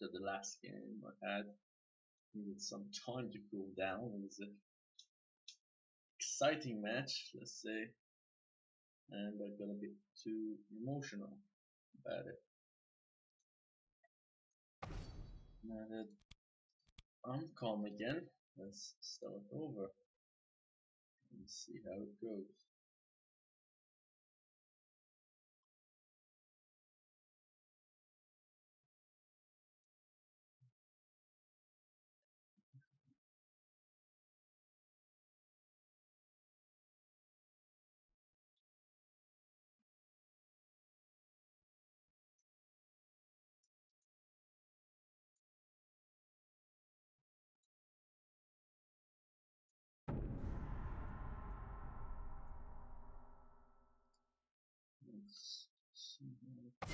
after the last game I had. Needed some time to cool down. It was an exciting match, let's say, and I got a bit too emotional about it. Now that I'm calm again, let's start over and see how it goes. Let's see how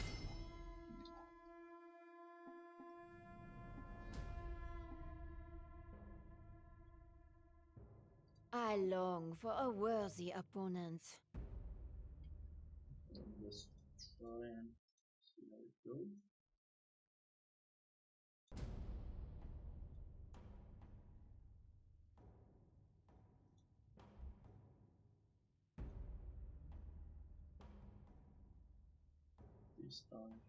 I long for a worthy opponent. let's try and see how it goes. This time.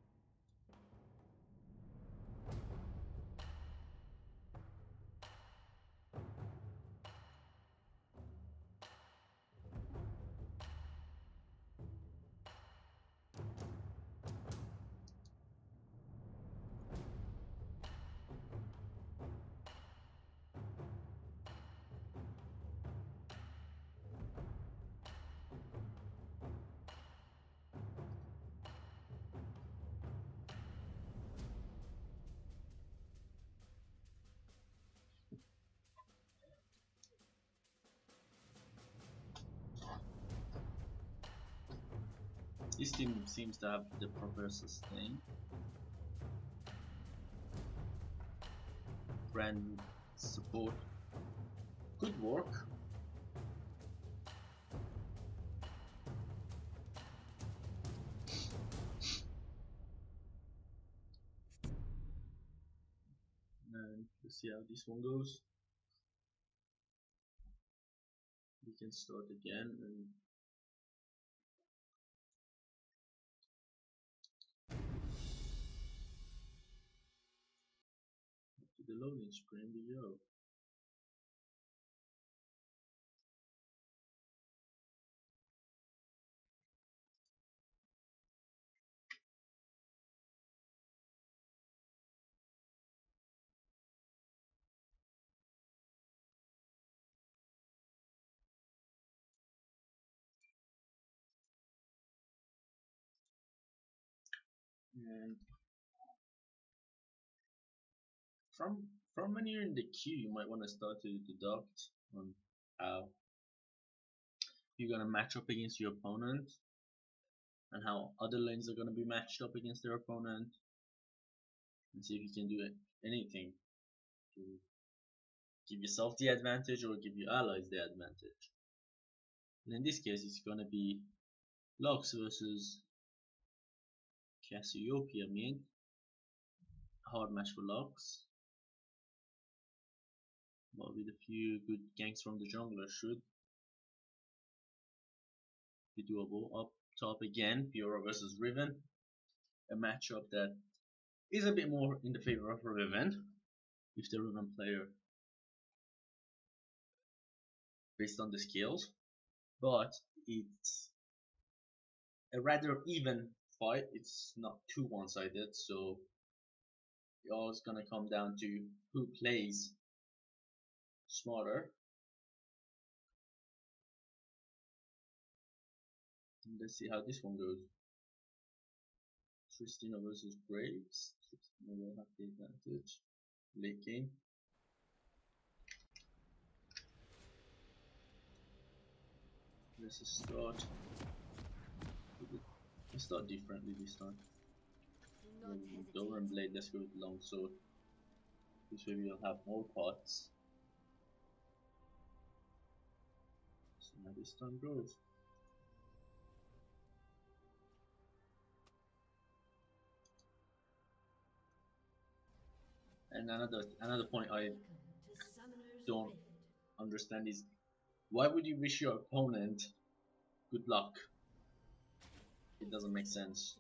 This team seems to have the proper sustain. Brand support could work. And let's see how this one goes. We can start again and to the loading screen we go. And from when you're in the queue, you might want to start to deduct on how you're gonna match up against your opponent and how other lanes are gonna be matched up against their opponent, and see if you can do anything to give yourself the advantage or give your allies the advantage. And in this case, it's gonna be Lux versus Cassiopeia mid. Hard match for Lux, but with a few good ganks from the jungler should be doable. Up top again, Fiora versus Riven, a matchup that is a bit more in the favor of Riven, if the Riven player based on the skills, but it's a rather even fight. It's not too one-sided, so it's always gonna come down to who plays smarter. And let's see how this one goes. Tristina versus Graves. Tristina will have the advantage late game. Let's start. Let's start differently this time. Doran Blade, let's go with Longsword. This way we'll have more pots. See how this time goes. And another point I don't understand is why would you wish your opponent good luck? It doesn't make sense.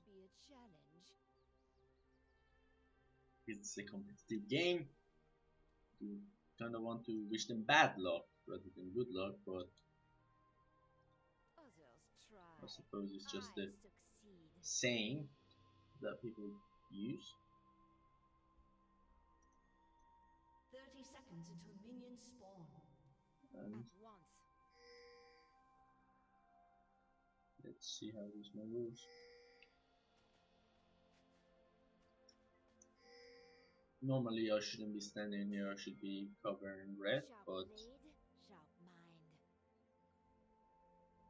It's a competitive game. You kind of want to wish them bad luck rather than good luck, but I suppose it's just a saying that people use. 30 seconds until minions spawn. And let's see how this one goes. Normally I shouldn't be standing here, I should be covering red, but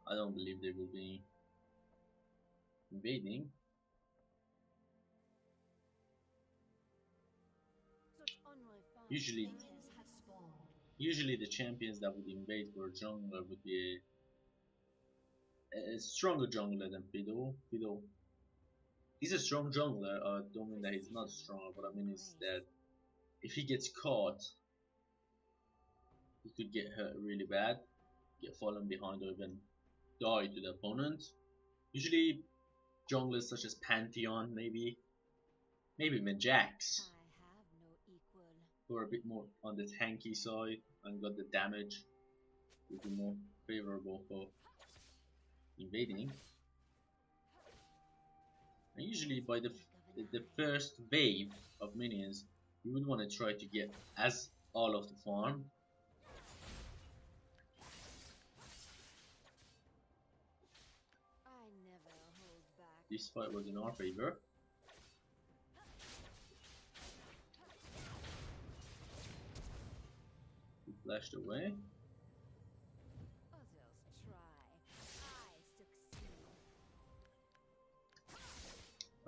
I don't believe they will be invading. Usually the champions that would invade for a jungler would be a stronger jungler than Fiddle. Fiddle, he's a strong jungler, I don't mean that he's not strong, what I mean is that if he gets caught, he could get hurt really bad, get fallen behind or even die to the opponent. Usually junglers such as Pantheon, maybe even Jax, who are a bit more on the tanky side and got the damage, would be more favorable for invading. And usually by the first wave of minions, you would want to try to get as all of the farm. This fight was in our favor. We flashed away.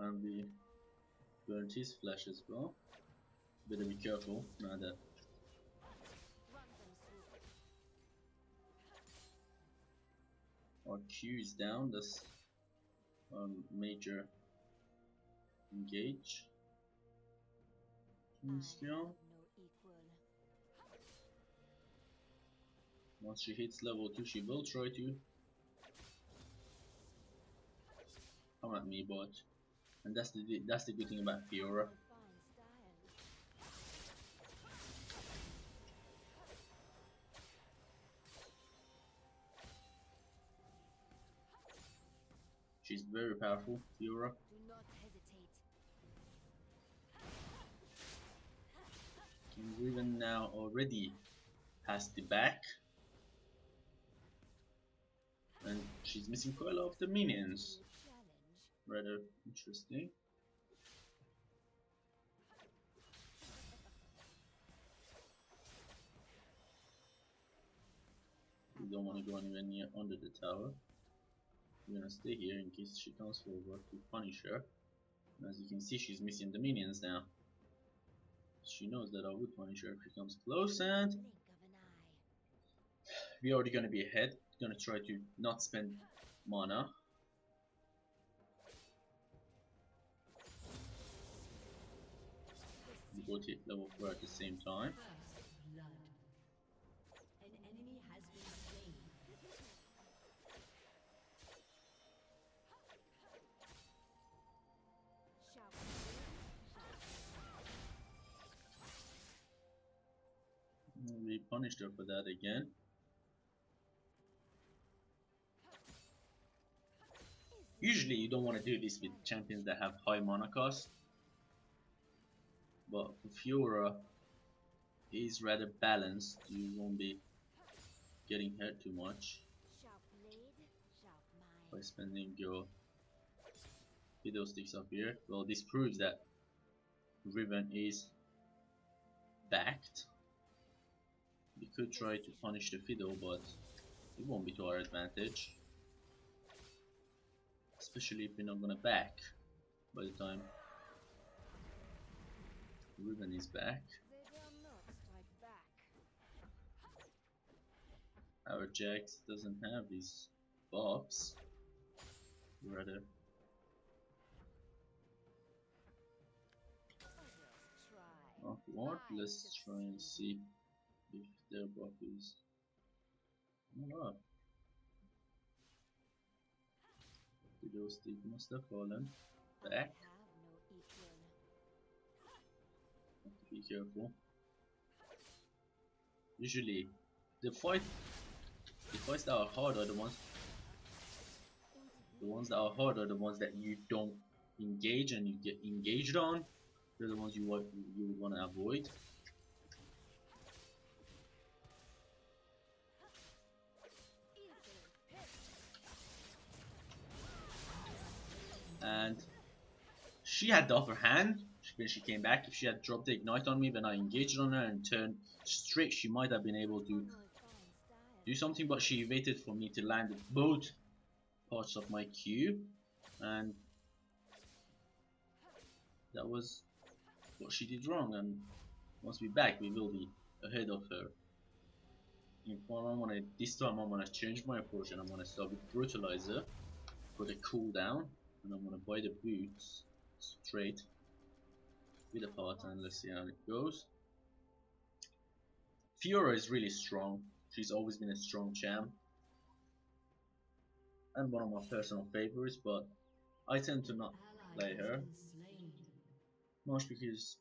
And we burned his flash as well. Better be careful now that our Q is down. That's major engage. Skill. Once she hits level 2, she will try to come at me, but and that's the good thing about Fiora. She's very powerful, Fiora. King Riven now already has the back, and she's missing quite a lot of the minions. Rather interesting. We don't want to go anywhere near under the tower. We're gonna stay here in case she comes forward to punish her. And as you can see, she's missing the minions now. She knows that I would punish her if she comes close, and we're already gonna be ahead. Gonna try to not spend mana. We both hit level 4 at the same time. We punished her for that again. Usually you don't want to do this with champions that have high mana cost, but for Fiora is rather balanced. You won't be getting hurt too much by spending your Fiddle sticks up here. Well, this proves that Riven is backed. We could try to punish the Fiddle, but it won't be to our advantage. Especially if we're not gonna back by the time Riven is back. Our Jax doesn't have these buffs. Rather, what? Let's try and see if their buff is. Oh, Fiddlestick must have fallen back. Have to be careful. Usually, the fights that are hard are the ones that are hard are the ones that you don't engage and you get engaged on. They're the ones you would want to avoid. And she had the upper hand when she came back. If she had dropped the ignite on me when I engaged on her and turned straight, she might have been able to do something, but she waited for me to land both parts of my Q, and that was what she did wrong. And once we're back, we will be ahead of her. This time I'm gonna change my approach, and I'm gonna start with Brutalizer for the cooldown, and I'm gonna buy the boots straight with the pattern. Let's see how it goes. Fiora is really strong. She's always been a strong champ and one of my personal favorites, but I tend to not play her much because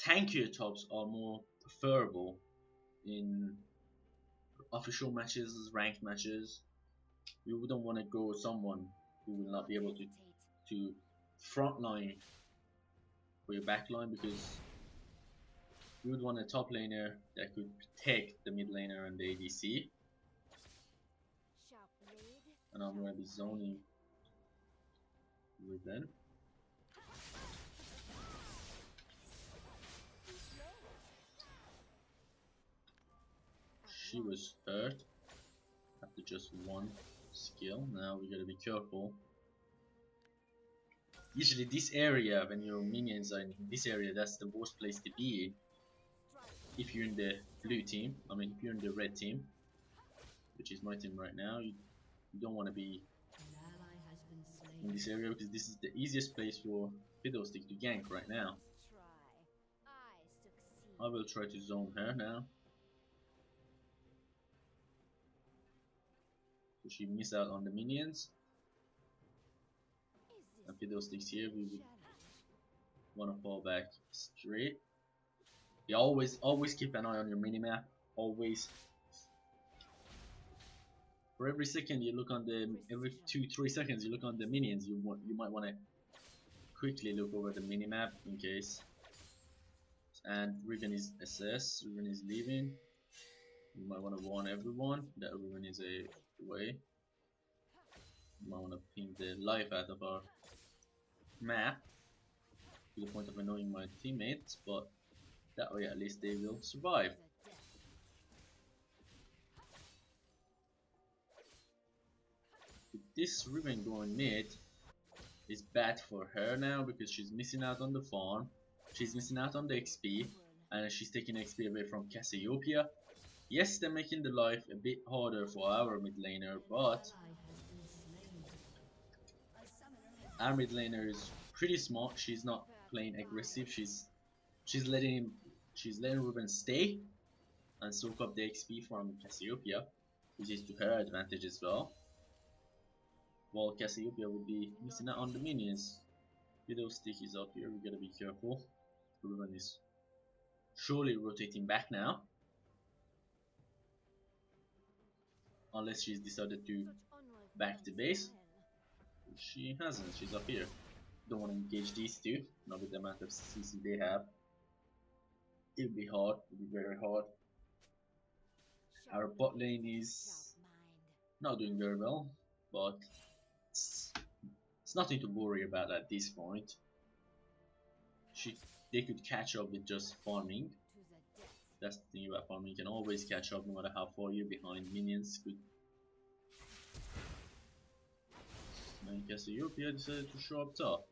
tankier tops are more preferable in official matches, ranked matches. You wouldn't want to go with someone who will not be able to frontline for your backline, because you would want a top laner that could protect the mid laner and the ADC. And I'm going to be zoning Riven. She was hurt after just one skill. Now we gotta be careful. Usually this area, when your minions are in this area, that's the worst place to be if you're in the blue team. I mean, if you're in the red team, which is my team right now, you don't want to be in this area, because this is the easiest place for Fiddlestick to gank right now. I will try to zone her now. So she missed out on the minions. And Fiddlestick's here, we would want to fall back straight. You always keep an eye on your minimap. Always. For every second you look on the, every 2-3 seconds you look on the minions, you might want to quickly look over the minimap in case. And Riven is SS, Riven is leaving. You might want to warn everyone that Riven is away. You might want to ping the life out of our map to the point of annoying my teammates, but that way at least they will survive. This Riven going mid is bad for her now, because she's missing out on the farm, she's missing out on the XP, and she's taking XP away from Cassiopeia. Yes, they're making the life a bit harder for our mid laner, but our mid laner is pretty smart. She's not playing aggressive. She's letting Riven stay and soak up the XP from Cassiopeia, which is to her advantage as well. While Cassiopeia would be missing out on the minions. Fiddlestick is up here, we gotta be careful. Riven is surely rotating back now. Unless she's decided to back to base. She hasn't, she's up here. Don't want to engage these two, not with the amount of CC they have. It'll be hard, it'll be very hard. Our bot lane is not doing very well, but it's nothing to worry about at this point. They could catch up with just farming. That's the thing about farming, you can always catch up no matter how far you're behind. Minions could. And Cassiopeia decided to show up top.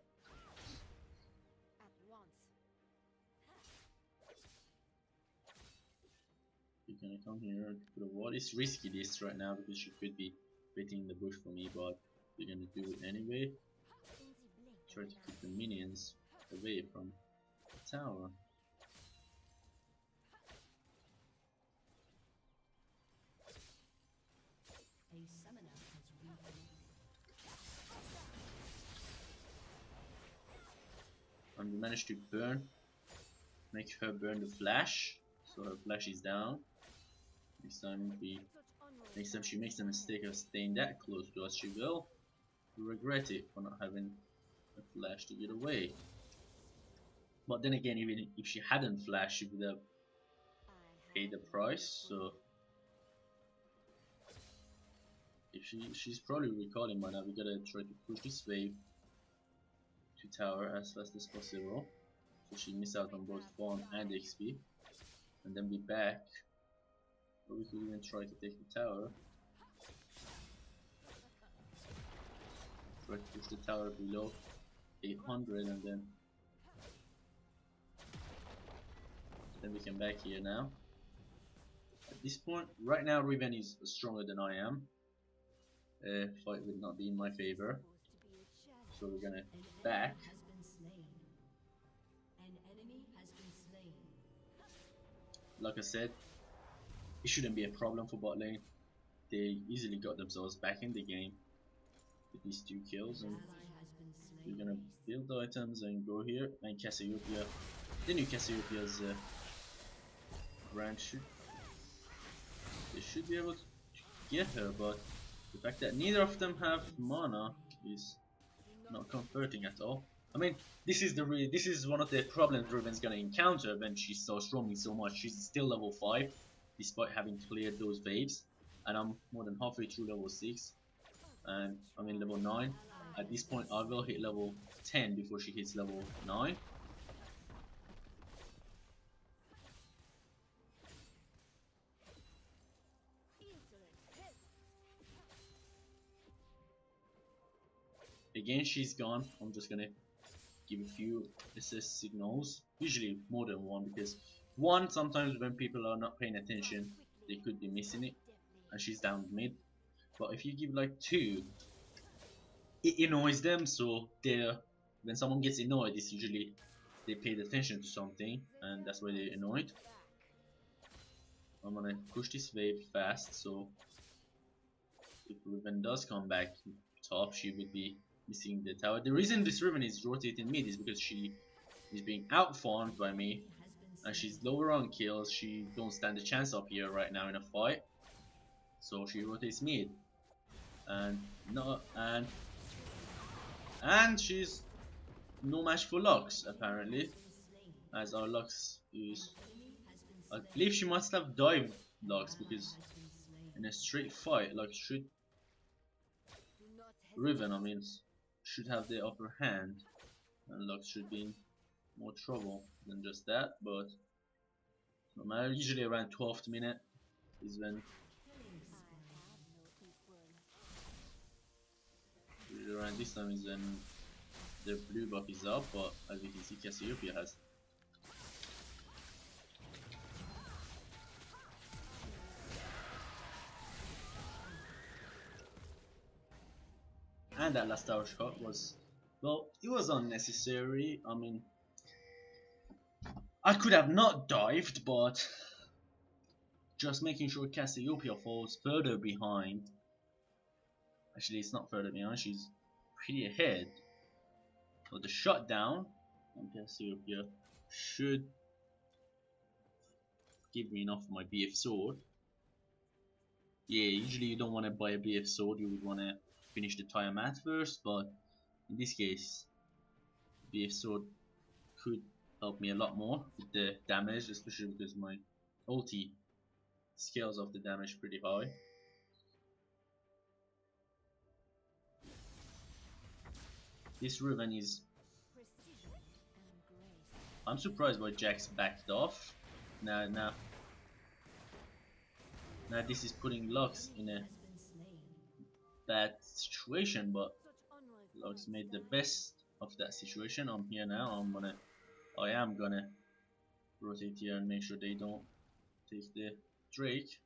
You're gonna come here and put a ward. It's risky this right now because she could be waiting in the bush for me, but we're gonna do it anyway. Try to keep the minions away from the tower. A summoner has reconnected. And we managed to make her burn the flash, so her flash is down. Next time she makes the mistake of staying that close to us, she will regret it for not having a flash to get away. But then again, even if she hadn't flashed, she would have paid the price. So if she's probably recalling by now, we gotta try to push this wave to tower as fast as possible, so she miss out on both farm and XP, and then be back. Or we could even try to take the tower. Try to push the tower below 800, and then we can back here now. At this point, right now Riven is stronger than I am. Fight would not be in my favor, so we're gonna back. An enemy has been slain. Like I said, it shouldn't be a problem for bot lane. They easily got themselves back in the game with these 2 kills, and we're gonna build the items and go here. And Cassiopeia, the new Cassiopeia's branch, they should be able to get her, but the fact that neither of them have mana is not comforting at all. I mean, this is one of the problems Riven's gonna encounter when she starts roaming so much. She's still level 5 despite having cleared those waves, and I'm more than halfway through level 6, and I'm in level 9. At this point I will hit level 10 before she hits level 9. Again, she's gone. I'm just gonna give a few assist signals, usually more than one, because one, sometimes when people are not paying attention, they could be missing it, and she's down mid. But if you give like 2, it annoys them, so when someone gets annoyed, it's usually they paid attention to something, and that's why they're annoyed. I'm gonna push this wave fast, so if Riven does come back top, she would be missing the tower. The reason this Riven is rotating mid is because she is being out-farmed by me, and she's lower on kills. She don't stand a chance up here right now in a fight, so she rotates mid, and she's no match for Lux apparently, as our Lux is, I believe she must have dived Lux, because in a straight fight Lux should, Riven I mean, should have the upper hand, and Lux should be in more trouble than just that, but no matter. Usually around 12th minute is when around this time is when the blue buff is up, but as you can see Cassiopeia has and that last tower shot was, well, it was unnecessary. I mean, I could have not dived, but just making sure Cassiopeia falls further behind. Actually, it's not further behind, she's pretty ahead. So the shutdown on Cassiopeia should give me enough for my BF sword. Yeah, usually you don't want to buy a BF sword, you would want to finish the Tiamat first, but in this case, BF sword could help me a lot more with the damage, especially because my ulti scales off the damage pretty high. This Riven is, I'm surprised why Jax backed off. Now this is putting Lux in a bad situation, but Lux made the best of that situation. I'm here now. I am gonna rotate here and make sure they don't take the Drake.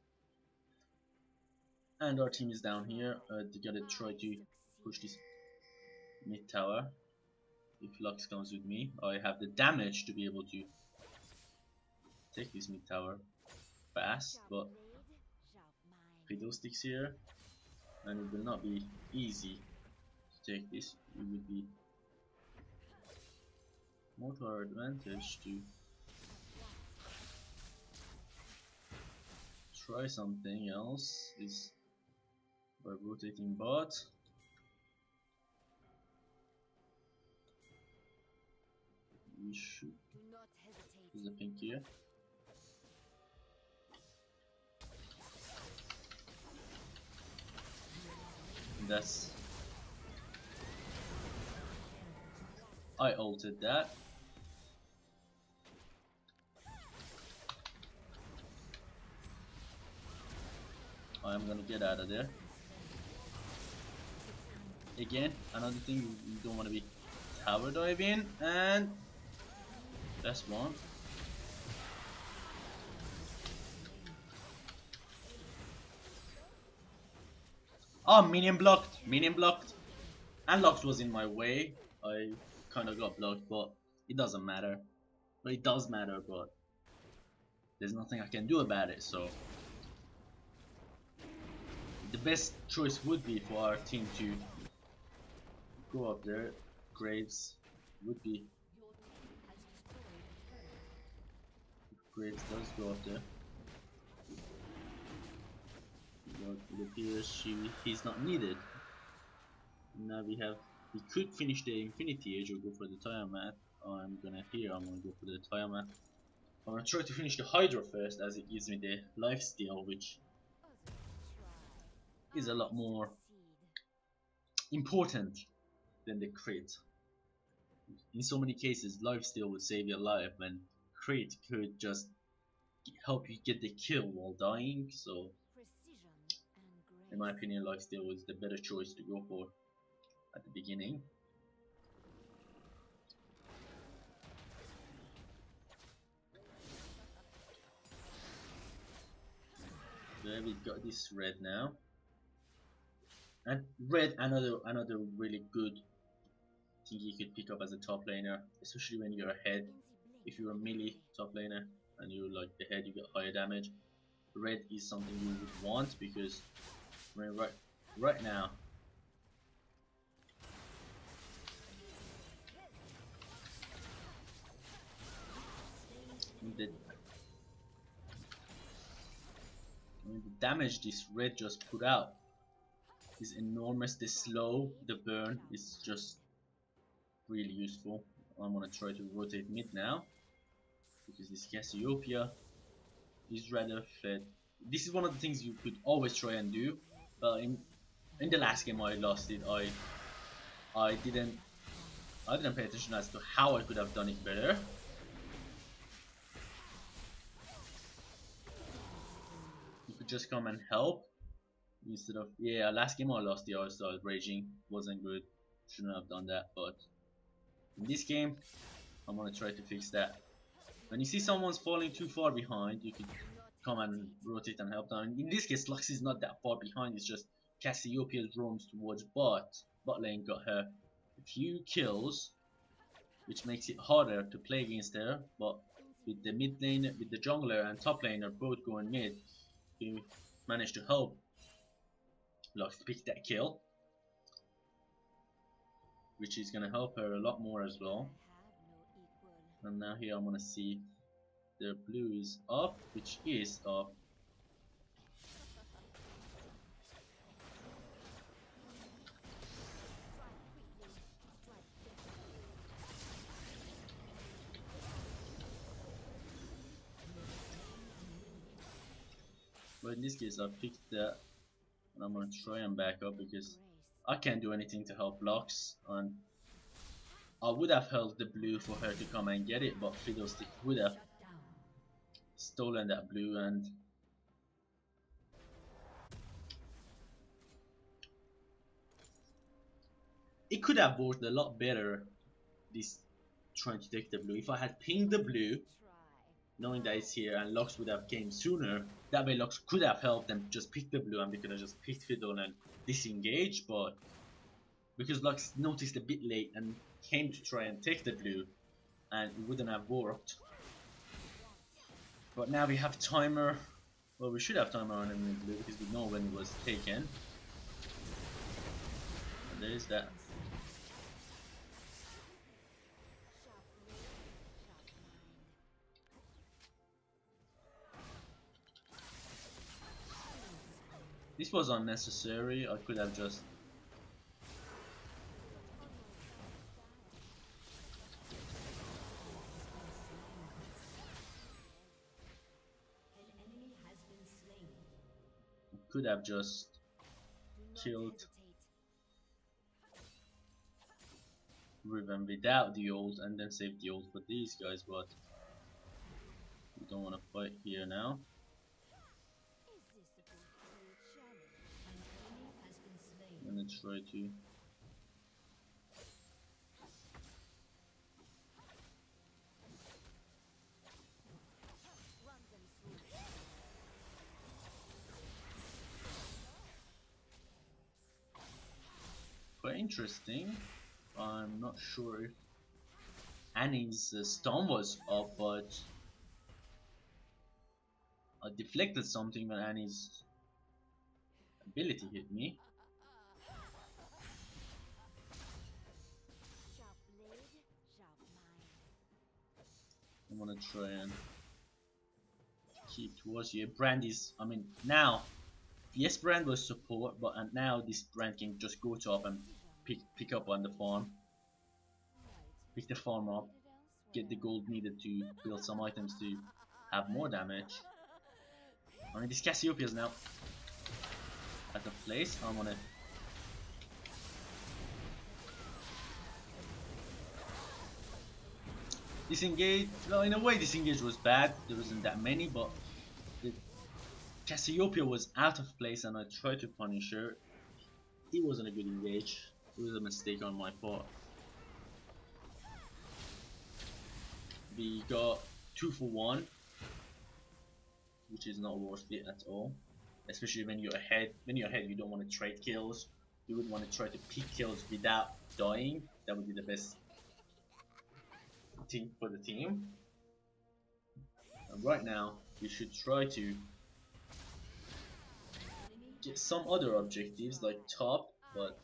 And our team is down here. They gotta try to push this mid tower. if Lux comes with me. I have the damage to be able to take this mid tower fast, but Fiddlesticks here, and it will not be easy to take this. It will be more to our advantage to try something else, is by rotating bot. We should use a pink here. That's, I altered that. I'm gonna get out of there. Again, another thing, you don't want to be tower diving, and that's one. Oh, minion blocked, and Lux was in my way. I kind of got blocked, but it doesn't matter. But it does matter, but there's nothing I can do about it. So the best choice would be for our team to go up there. Graves would be. If Graves does go up there. It appears he's not needed. Now we could finish the Infinity Age or go for the Tiamat. I'm gonna go for the Tiamat. I'm gonna try to finish the Hydra first, as it gives me the lifesteal, which is a lot more important than the crit. In so many cases, lifesteal would save your life, and crit could just help you get the kill while dying. So in my opinion, lifesteal was the better choice to go for at the beginning. There we got this red now, and red another really good thing you could pick up as a top laner, especially when you're ahead. If you're a melee top laner and you're like the head, you get higher damage. Red is something you would want, because right now the damage this red just put out is enormous. The slow, the burn is just really useful. I'm gonna try to rotate mid now, because this Cassiopeia is rather fed. This is one of the things you could always try and do, but in the last game I lost it. I didn't pay attention as to how I could have done it better. You could just come and help instead of, yeah, last game I lost it. I started raging, wasn't good, shouldn't have done that. But in this game I'm gonna try to fix that. When you see someone's falling too far behind, you can come and rotate and help them. In this case, Lux is not that far behind, it's just Cassiopeia roams towards bot lane, got her a few kills, which makes it harder to play against her. But with the mid lane, with the jungler and top laner both going mid, you managed to help Lux pick that kill, which is gonna help her a lot more as well. And now here I'm gonna see the blue is up, which is up. But in this case I picked that, and I'm gonna try and back up because I can't do anything to help Lux, and I would have held the blue for her to come and get it, but Fiddlestick would have stolen that blue, and it could have worked a lot better, this trying to take the blue. If I had pinged the blue, knowing that it's here, and Lux would have came sooner, that way Lux could have helped and just pick the blue, and we could have just picked Fiddle and disengaged. But because Lux noticed a bit late and came to try and take the blue, and it wouldn't have worked. But now we have timer. Well, we should have timer on enemy blue because we know when it was taken. And there is that. This was unnecessary. I could have just. Could have just killed Riven without the ult and then save the ult for these guys, but we don't want to fight here now. I'm gonna try to quite interesting. I'm not sure if Annie's stun was up, but I deflected something when Annie's ability hit me. I'm gonna try and keep towards you. Brand is, I mean, now, yes, Brand was support, but and now this Brand can just go top and pick up on the farm. Pick the farm up, get the gold needed to build some items to have more damage. I mean, this Cassiopeia is now at the place. I'm gonna disengage. Well, in a way, disengage was bad. There wasn't that many, but the Cassiopeia was out of place, and I tried to punish her. It wasn't a good engage. It was a mistake on my part. We got 2 for 1, which is not worth it at all. Especially when you're ahead. When you're ahead, you don't want to trade kills. You would want to try to pick kills without dying. That would be the best thing for the team. And right now, we should try to get some other objectives like top, but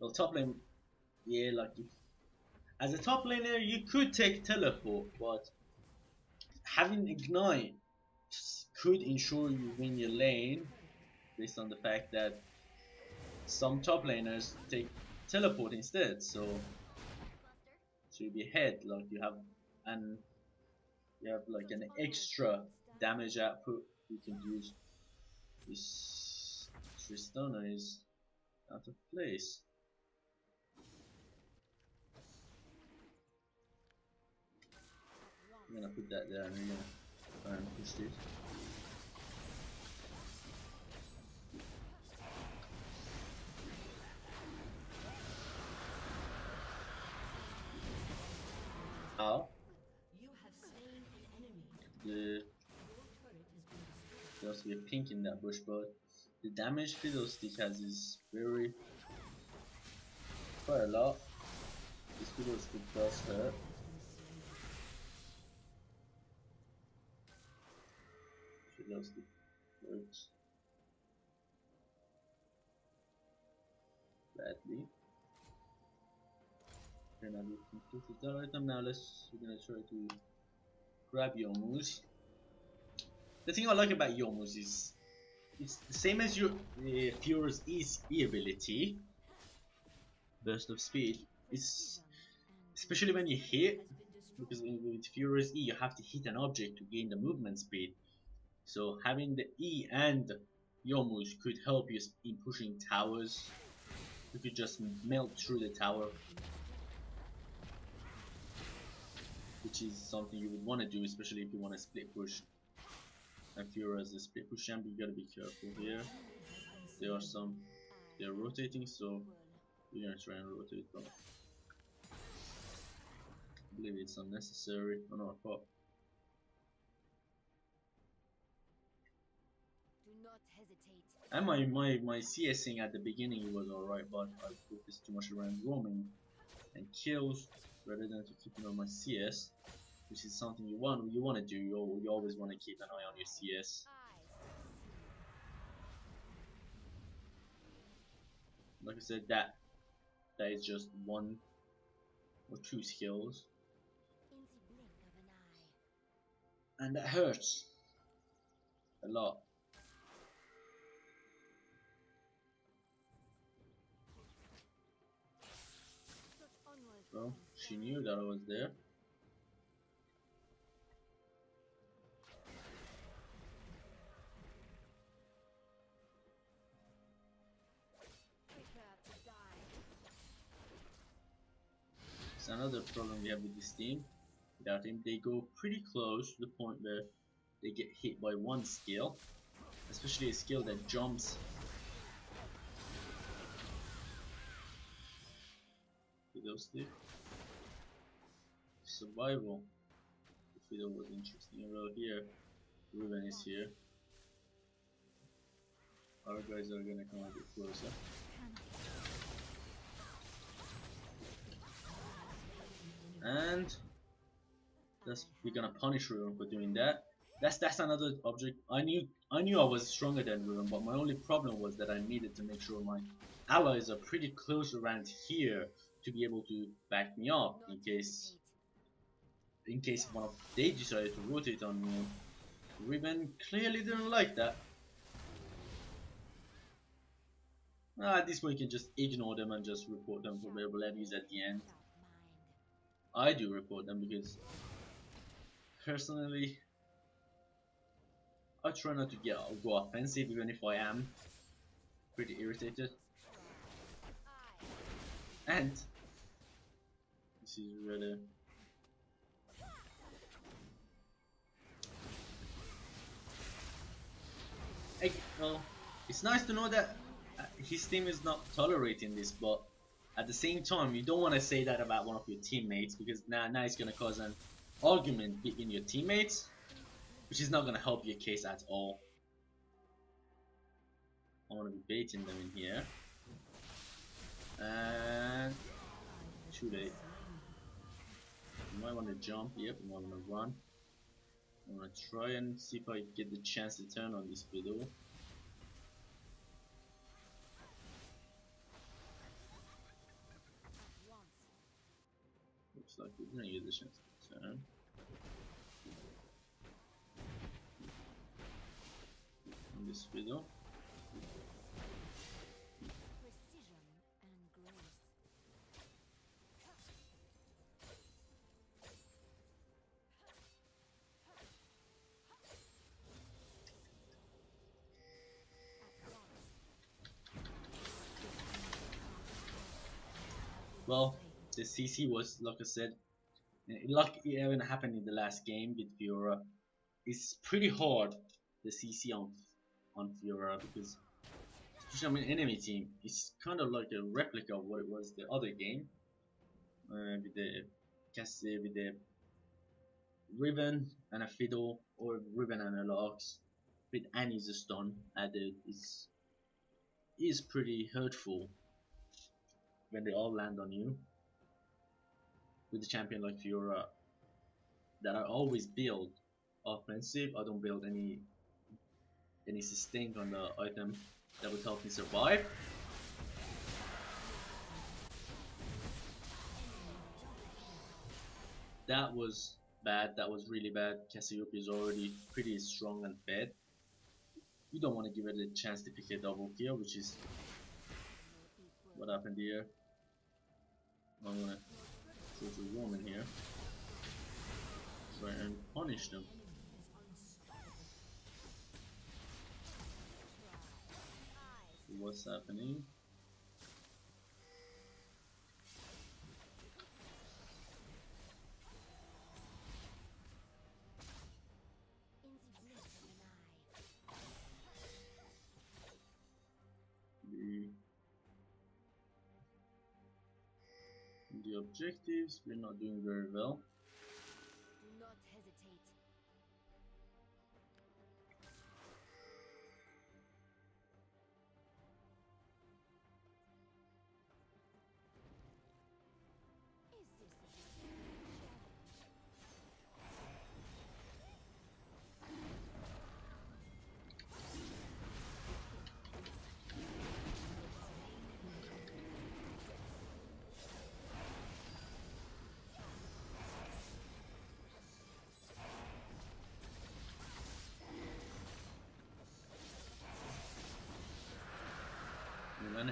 well, top lane, yeah, like as a top laner, you could take teleport, but having ignite could ensure you win your lane based on the fact that some top laners take teleport instead, so you'll be ahead, like you have like an extra damage output. You can use this Tristana is out of place. I'm gonna put that there and I'm gonna try and push this. How? You have slain an enemy. There has to be a pink in that bush, but the damage Fiddlestick has is quite a lot. This Fiddlestick does hurt. Fiddlestick hurts badly. Okay, now we completed that item. Now we're gonna try to grab Youmuu's. The thing I like about Youmuu's is it's the same as your Fiora's E ability, burst of speed. It's especially when you hit, because with Fiora's E you have to hit an object to gain the movement speed. So having the E and Youmuu's could help you in pushing towers. You could just melt through the tower, which is something you would want to do, especially if you want to split push. And Fiora is a split push champ, you gotta be careful here. They're rotating, so we're gonna try and rotate them. I believe it's unnecessary on our part. Do not hesitate. And my CSing at the beginning was alright, but I focused too much around roaming and kills rather than to keeping on my CS, which is something you want to do. You always want to keep an eye on your CS. Like I said, that is just one or two skills, and that hurts a lot. Well, she knew that I was there. It's another problem we have with this team. Without him, they go pretty close to the point where they get hit by one skill, especially a skill that jumps. Fiddle stick. Survival. The fiddle was interesting. Well, here, Ruben is here. Our guys are gonna come a bit closer. And we're gonna punish Ruben for doing that. That's another object. I knew I was stronger than Ruben, but my only problem was that I needed to make sure my allies are pretty close around here to be able to back me up in case one of they decided to rotate on me. Ruben clearly didn't like that. At this point you can just ignore them and just report them for variable levies at the end. I do report them because personally I try not to go offensive even if I am pretty irritated. And this is really well, it's nice to know that his team is not tolerating this, but at the same time you don't want to say that about one of your teammates, because now it's going to cause an argument between your teammates, which is not going to help your case at all. I want to be baiting them in here, and too late. You might want to jump. Yep, you might want to run. I'm going to try and see if I get the chance to turn on this fiddle. Looks like we're going to get the chance to turn. On this fiddle. Well, the CC was, like I said, like it even happened in the last game with Fiora. It's pretty hard, the CC on Fiora, because especially on an enemy team, it's kind of like a replica of what it was the other game, with the Riven and a Fiddle, or Riven and a Lux, with Annie's stun added. Is pretty hurtful when they all land on you. With a champion like Fiora, that I always build offensive, I don't build any sustained on the item that would help me survive. That was bad, that was really bad. Cassiopeia is already pretty strong and fed. You don't want to give it a chance to pick a double kill, which is what happened here. I'm gonna go to Roman here. Try and punish them. What's happening? The objectives, we're not doing very well. Do not hesitate.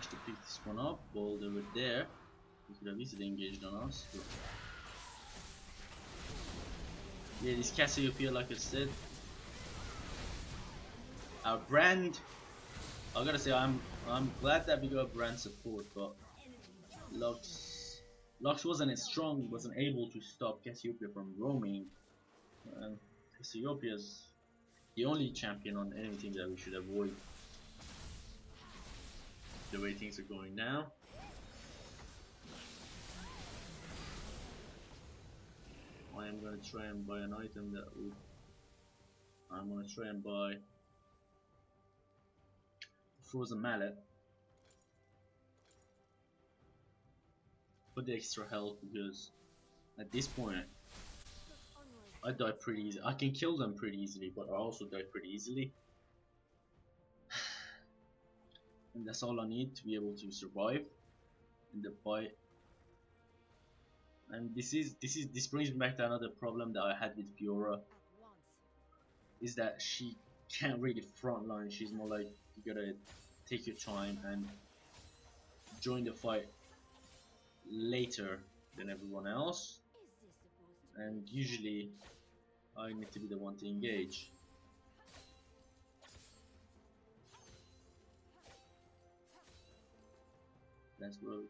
managed to pick this one up while they were there. He could have easily engaged on us. But yeah, this Cassiopeia, like I said, our brand. I gotta say, I'm glad that we got brand support, but Lux wasn't as strong, wasn't able to stop Cassiopeia from roaming. And Cassiopeia's the only champion on anything that we should avoid. The way things are going now. I am gonna try and buy an item that would. I'm gonna try and buy Frozen Mallet for the extra health, because at this point I die pretty easily. I can kill them pretty easily, but I also die pretty easily. And that's all I need to be able to survive in the fight. And this brings me back to another problem that I had with Fiora, is that she can't really frontline. She's more like, you gotta take your time and join the fight later than everyone else, and usually I need to be the one to engage. That's where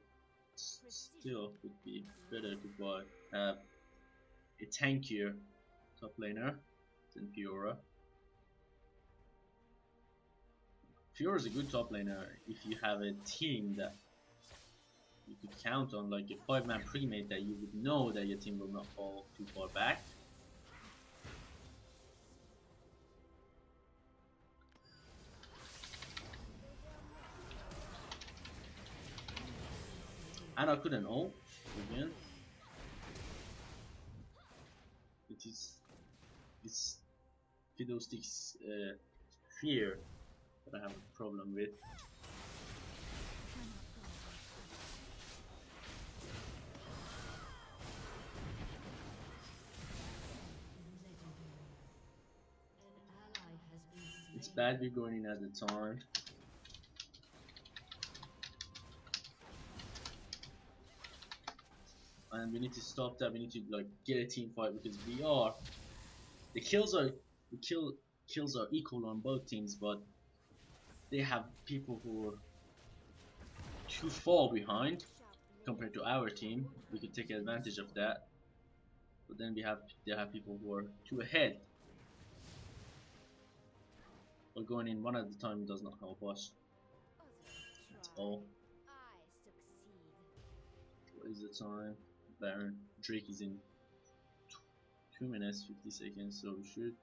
still would be better to buy a tankier top laner than Fiora. Fiora is a good top laner if you have a team that you could count on, like a 5-man pre-mate that you would know that your team will not fall too far back. And I couldn't ult again. It's Fiddlestick's fear that I have a problem with. It's bad we're going in at the time. And we need to stop that. We need to like get a team fight, because the kills are equal on both teams, but they have people who are too far behind compared to our team. We could take advantage of that, but then they have people who are too ahead. But going in one at a time does not help us. That's all. What is the time? Baron Drake is in 2 minutes 50 seconds, so we should.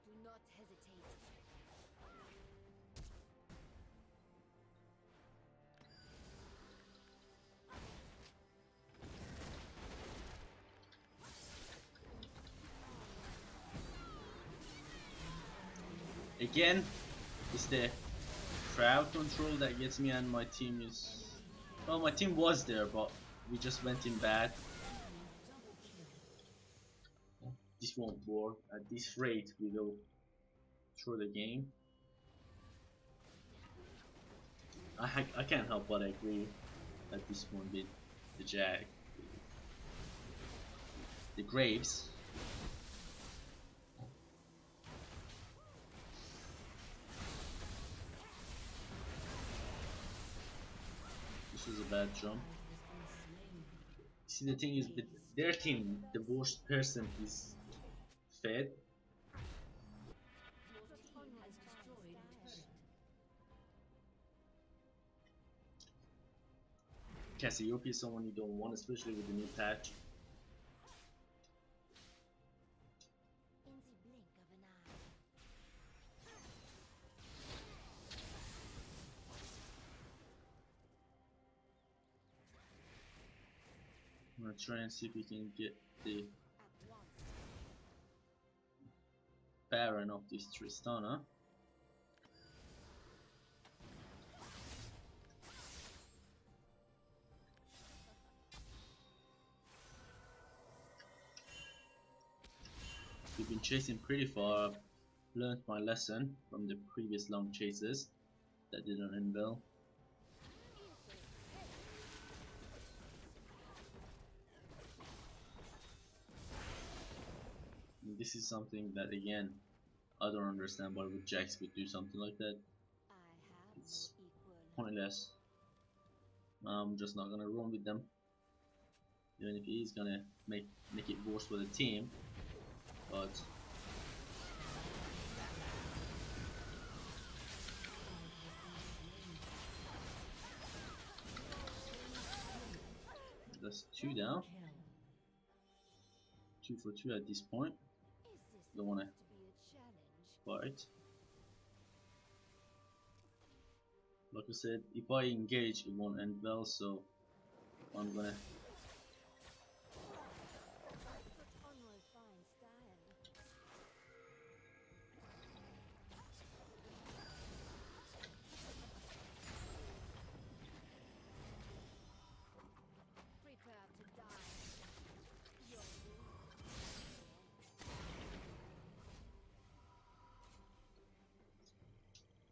Do not hesitate. Again, it's the crowd control that gets me, and my team is... Well, my team was there, but we just went in bad. This won't work. At this rate, we will throw the game. I can't help but agree at this point with the Jag. The Graves. This is a bad jump. See, the thing is, with their team, the worst person is fed. Cassiopeia is someone you don't want, especially with the new patch. In the blink of an eye. I'm gonna try and see if we can get the Baron of this Tristana. We've been chasing pretty far. I've learned my lesson from the previous long chases that didn't end well. And this is something that, again, I don't understand why would Jax would do something like that. It's pointless. I'm just not gonna run with them, even if he's gonna make it worse for the team. But that's 2 down. 2 for 2 at this point. Don't wanna fight. Like I said, if I engage, it won't end well, so I'm gonna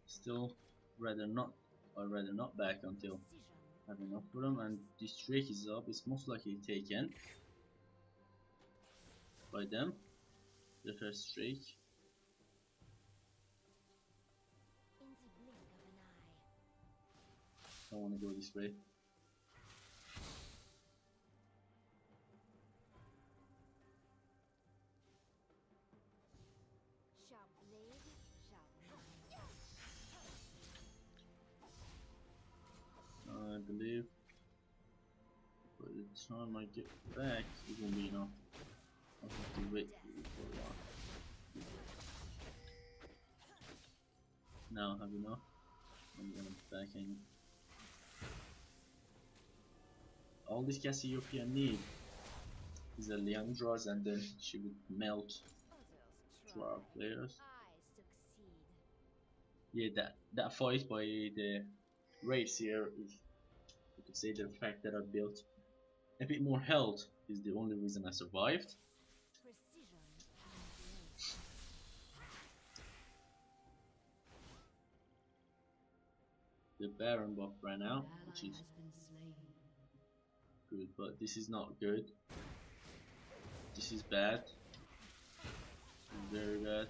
still I'd rather not back until I have enough for them, and this Drake is up. It's most likely taken by them, the first Drake. I want to go this way. I believe by the time I get back, it won't be enough. I'll have to wait for a while. Now I have enough. I'm gonna back in. All this Cassiopeia need is a Leandra's, and then she would melt to our players. Yeah, that fight by the Wraiths here is, you could say, the fact that I built a bit more health is the only reason I survived. The Baron buff ran out, which is good, but this is not good. This is bad. Very bad.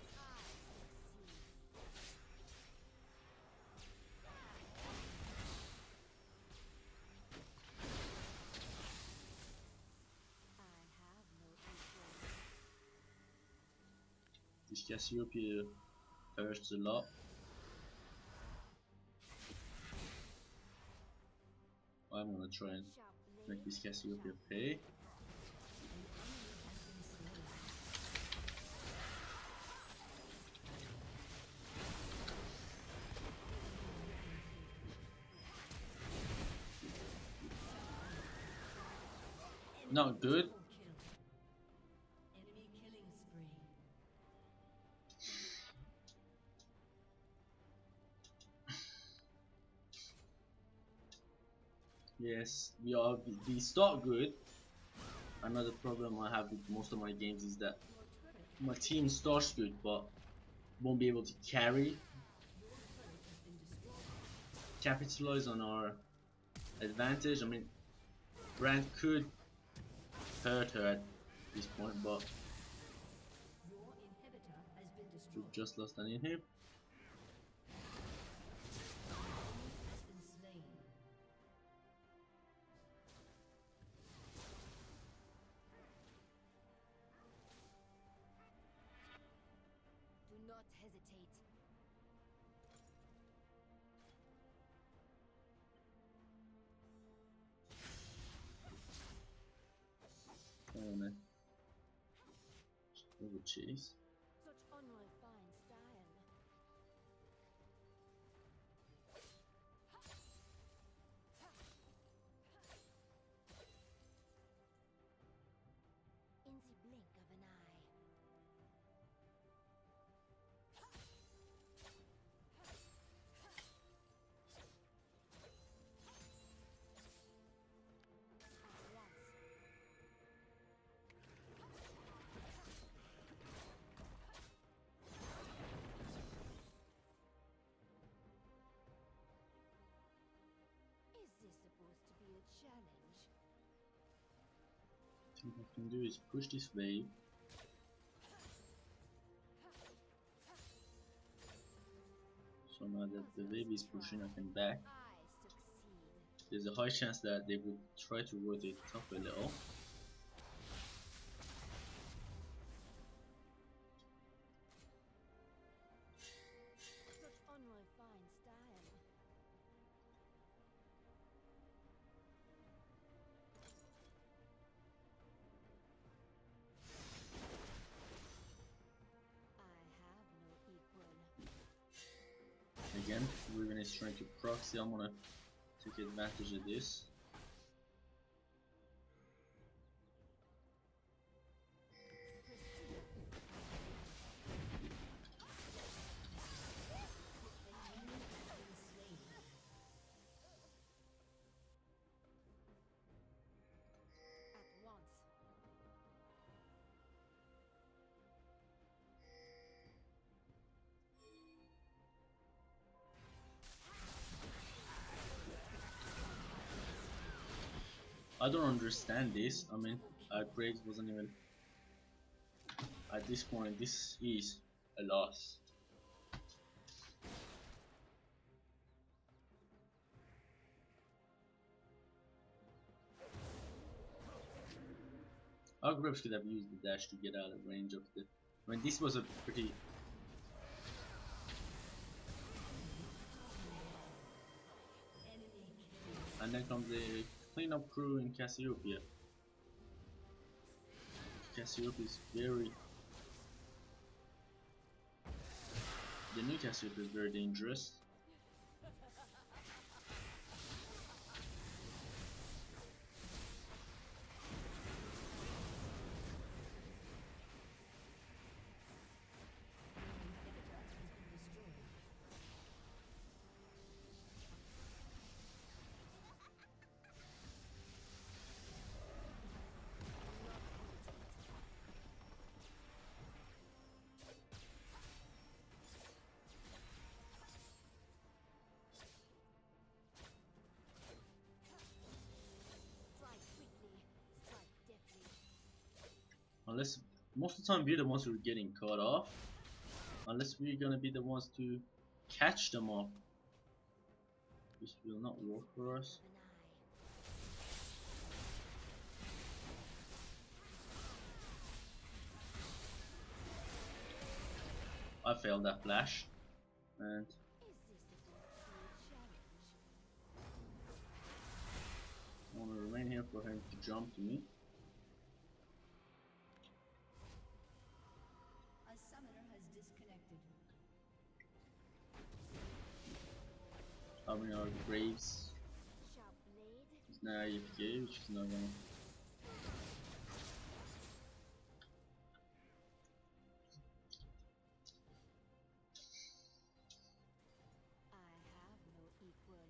This Cassiopeia hurts a lot. I'm gonna try and make this Cassiopeia pay. Not good. Yes, we start good. Another problem I have with most of my games is that my team starts good but won't be able to capitalize on our advantage. I mean, Brand could hurt her at this point, but we've just lost an inhib. Not hesitate. Oh man. Over cheese. Such unrefined style. In the blink of an eye. challenge. What I can do is push this wave. So now that the wave is pushing, I can back. I succeed. There's a high chance that they would try to rotate top a little. Such unrefined style. I have no equal. Again, Riven is trying to proxy. I'm gonna take advantage of this. At once. I don't understand this. I mean, Graves wasn't even at this point. This is a loss. Our Graves could have used the dash to get out of range of the. I mean, this was a pretty. And then comes the cleanup crew in Cassiopeia. Cassiopeia is very. The new Cassiopeia is very dangerous. Strike quickly, strike deftly. Unless most of the time we're the ones who are getting caught off. Unless we're gonna be the ones to catch them off. This will not work for us. Of an eye. I failed that flash. And Is this a good challenge? I want to remain here for him to jump to me. A summoner has disconnected. How many are Graves? Sharp blade. He's now AFK, which is not gonna. I have no equal.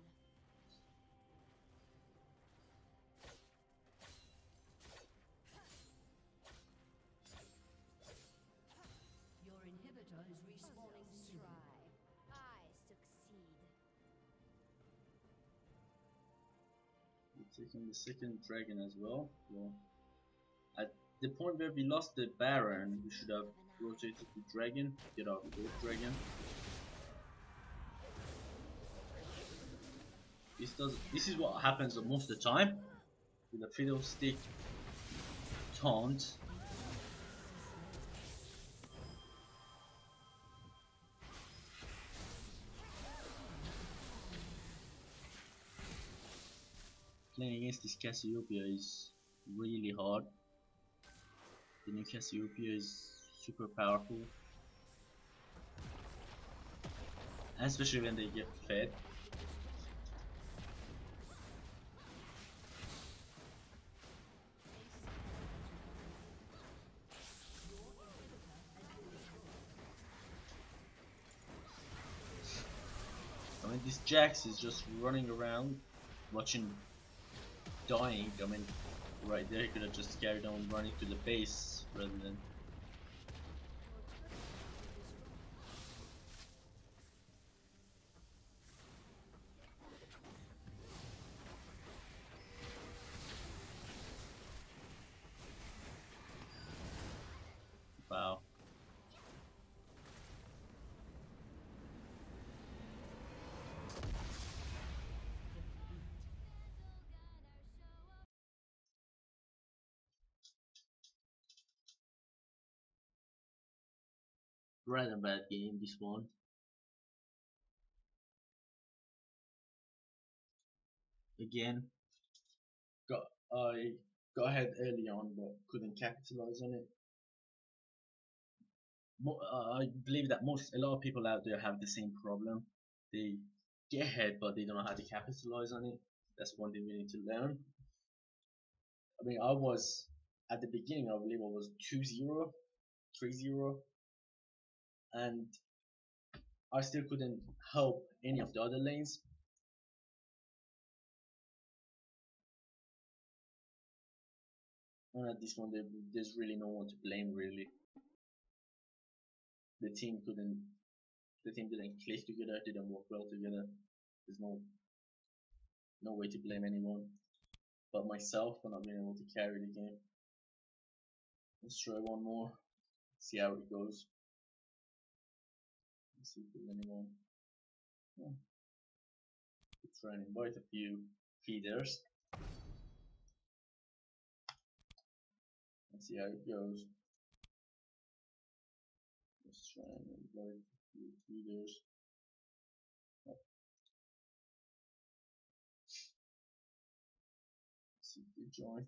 Your inhibitor is respawning soon. Try. I succeed. We're taking the second dragon as well. Well, at the point where we lost the Baron, we should have rotated the dragon, get our gold dragon. This is what happens most of the time with the fiddlestick taunt. Playing against this Cassiopeia is really hard. The new Cassiopeia is super powerful, and especially when they get fed. I mean, this Jax is just running around, watching, dying. I mean, right there, he could have just carried on running to the base rather than. rather bad game, this one. Again, I got ahead early on but couldn't capitalize on it. I believe that a lot of people out there have the same problem. They get ahead but they don't know how to capitalize on it. That's one thing we need to learn. I mean, I was at the beginning, I believe I was 2-0, 3-0, and I still couldn't help any of the other lanes. And at this one, there's really no one to blame, really. The team didn't click together, didn't work well together. There's no way to blame anyone but myself for not being able to carry the game. Let's try one more, see how it goes. Let's see if there's anyone. Yeah. Let's try and invite a few feeders. Let's see how it goes. Let's try and invite a few feeders. Let's see if they join.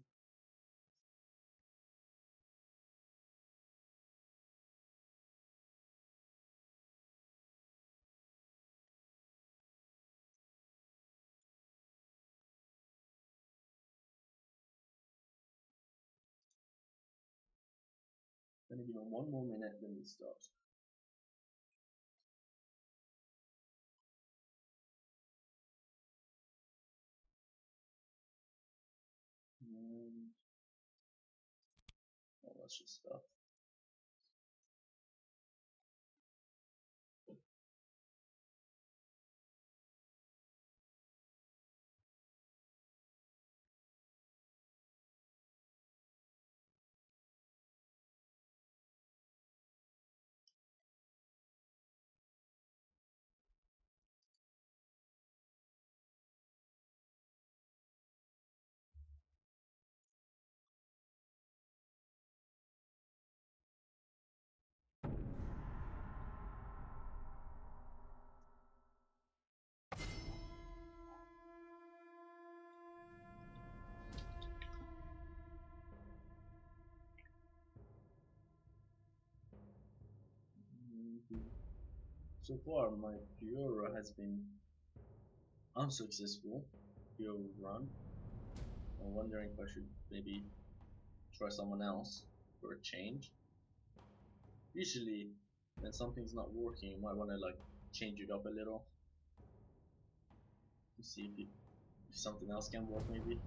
Gonna give them one more minute, then we start. And oh, let's just start. So far, my Fiora has been unsuccessful. Fiora run. I'm wondering if I should maybe try someone else for a change. Usually, when something's not working, you might want to like change it up a little to see if something else can work maybe.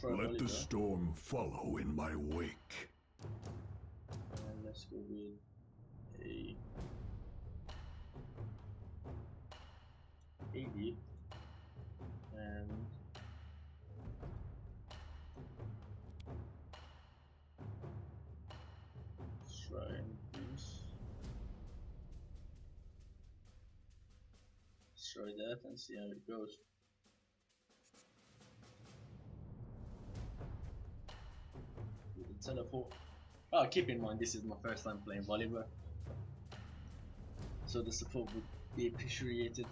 And let the storm follow in my wake. And let's go with a AD and Shrine Beast. Let's try that and see how it goes. With the teleport. Oh, keep in mind this is my first time playing Volibear, so the support would be appreciated.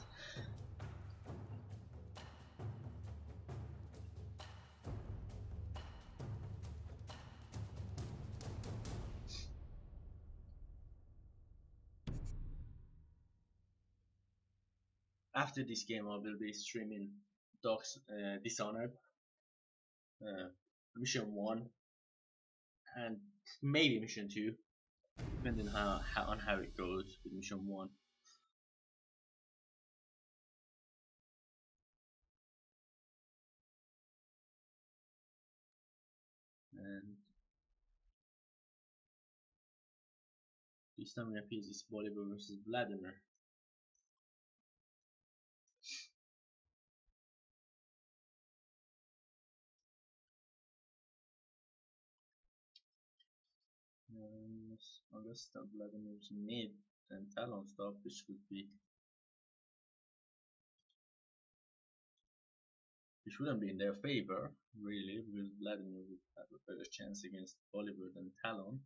After this game, I will be streaming Dishonored, Mission 1, and maybe Mission 2, depending on how it goes with Mission 1. And this time it appears it's Volibear versus Vladimir. Augusta, Vladimir's mid and Talon stuff, which wouldn't be in their favor, really, because Vladimir would have a better chance against Oliver than Talon.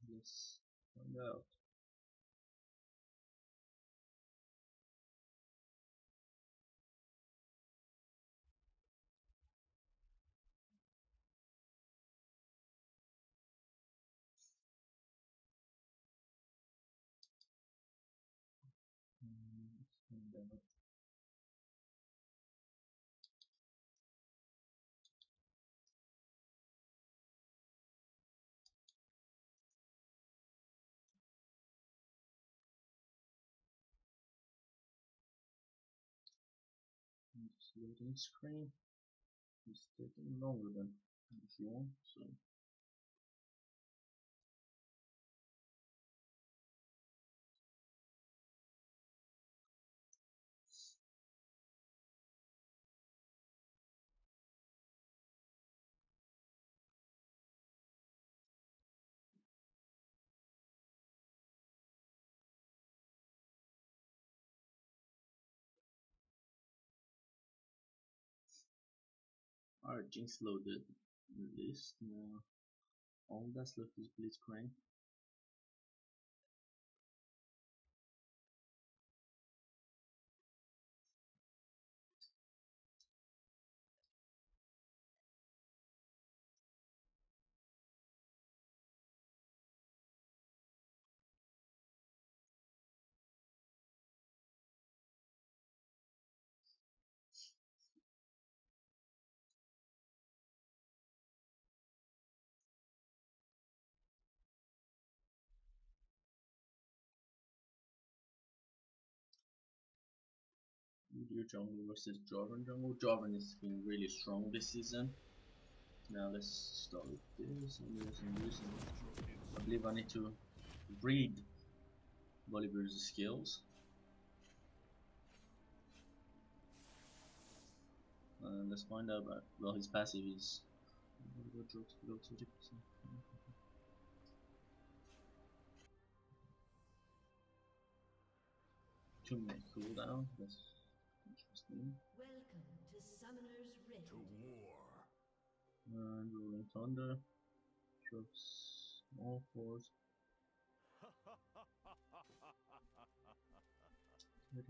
Let's find out. Let's find out. Just loading screen. It's taking longer than usual, so alright, Jinx loaded the list. Now all that's left is Blitzcrank. Udyr jungle versus Jarvan jungle. Jarvan has been really strong this season. Now let's start with this and this and this. I believe I need to read Volibear's skills. And let's find out about, well, his passive is Volibear drops below 30%. Two-minute cooldown, that's interesting. Welcome to Summoner's Rift. To war. And Rolling Thunder drops small force. 30%.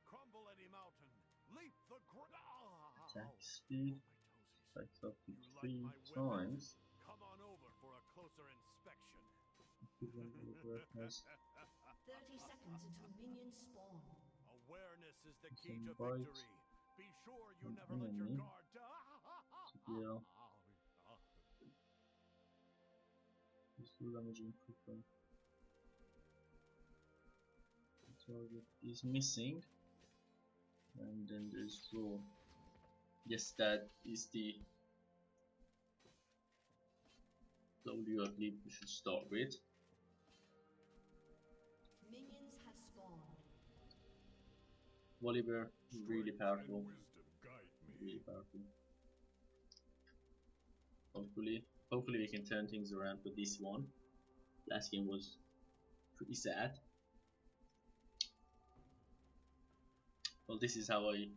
Crumble any mountain, leap the Attack speed spikes up to 3 times. Come on over for a closer inspection. Volibear has 30 seconds until minions spawn. Awareness is the key some to bites. victory. Be sure you An never let your enemy. guard down. CPL. Pistol damaging quicker. The target is missing. And then there's Raw. Yes, that is the W I believe we should start with. Minions have spawned. Volibear, really powerful. And wisdom guide me. Really powerful. Hopefully we can turn things around for this one. Last game was pretty sad. Well, this is how I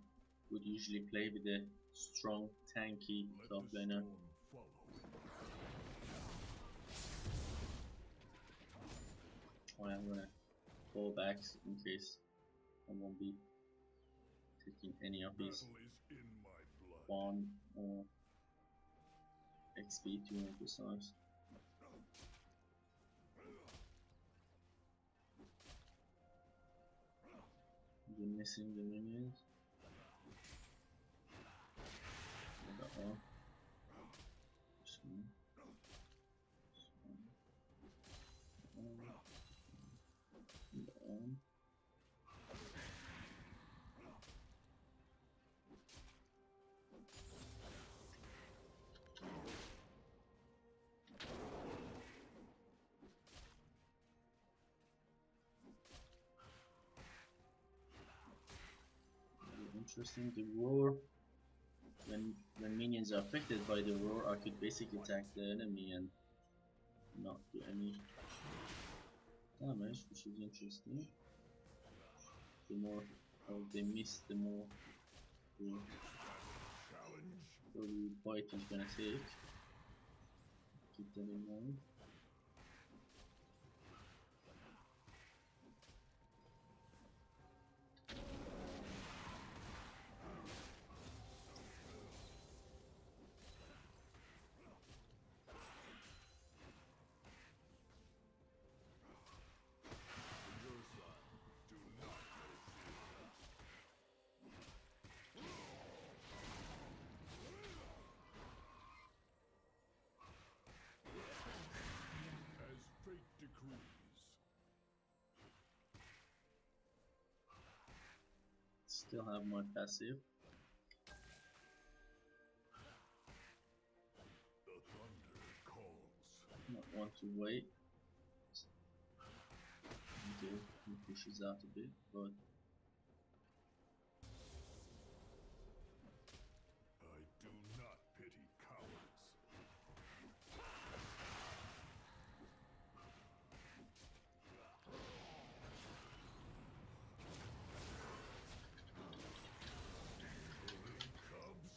would usually play with a strong, tanky Let top the laner. storm follow. I'm gonna fall back in case I won't be taking any of his Battle is in my blood. farm or XP to be precise. You're missing the minions. Got that one. This one. This one. That one. interesting. The roar, when minions are affected by the roar, I could basically attack the enemy and not do any damage, which is interesting. The more they miss, the more the bite is gonna take. Keep that in mind. Still have my passive. The thunder calls. Not want to wait until he pushes out a bit, but I do not pity cowards. Cubs.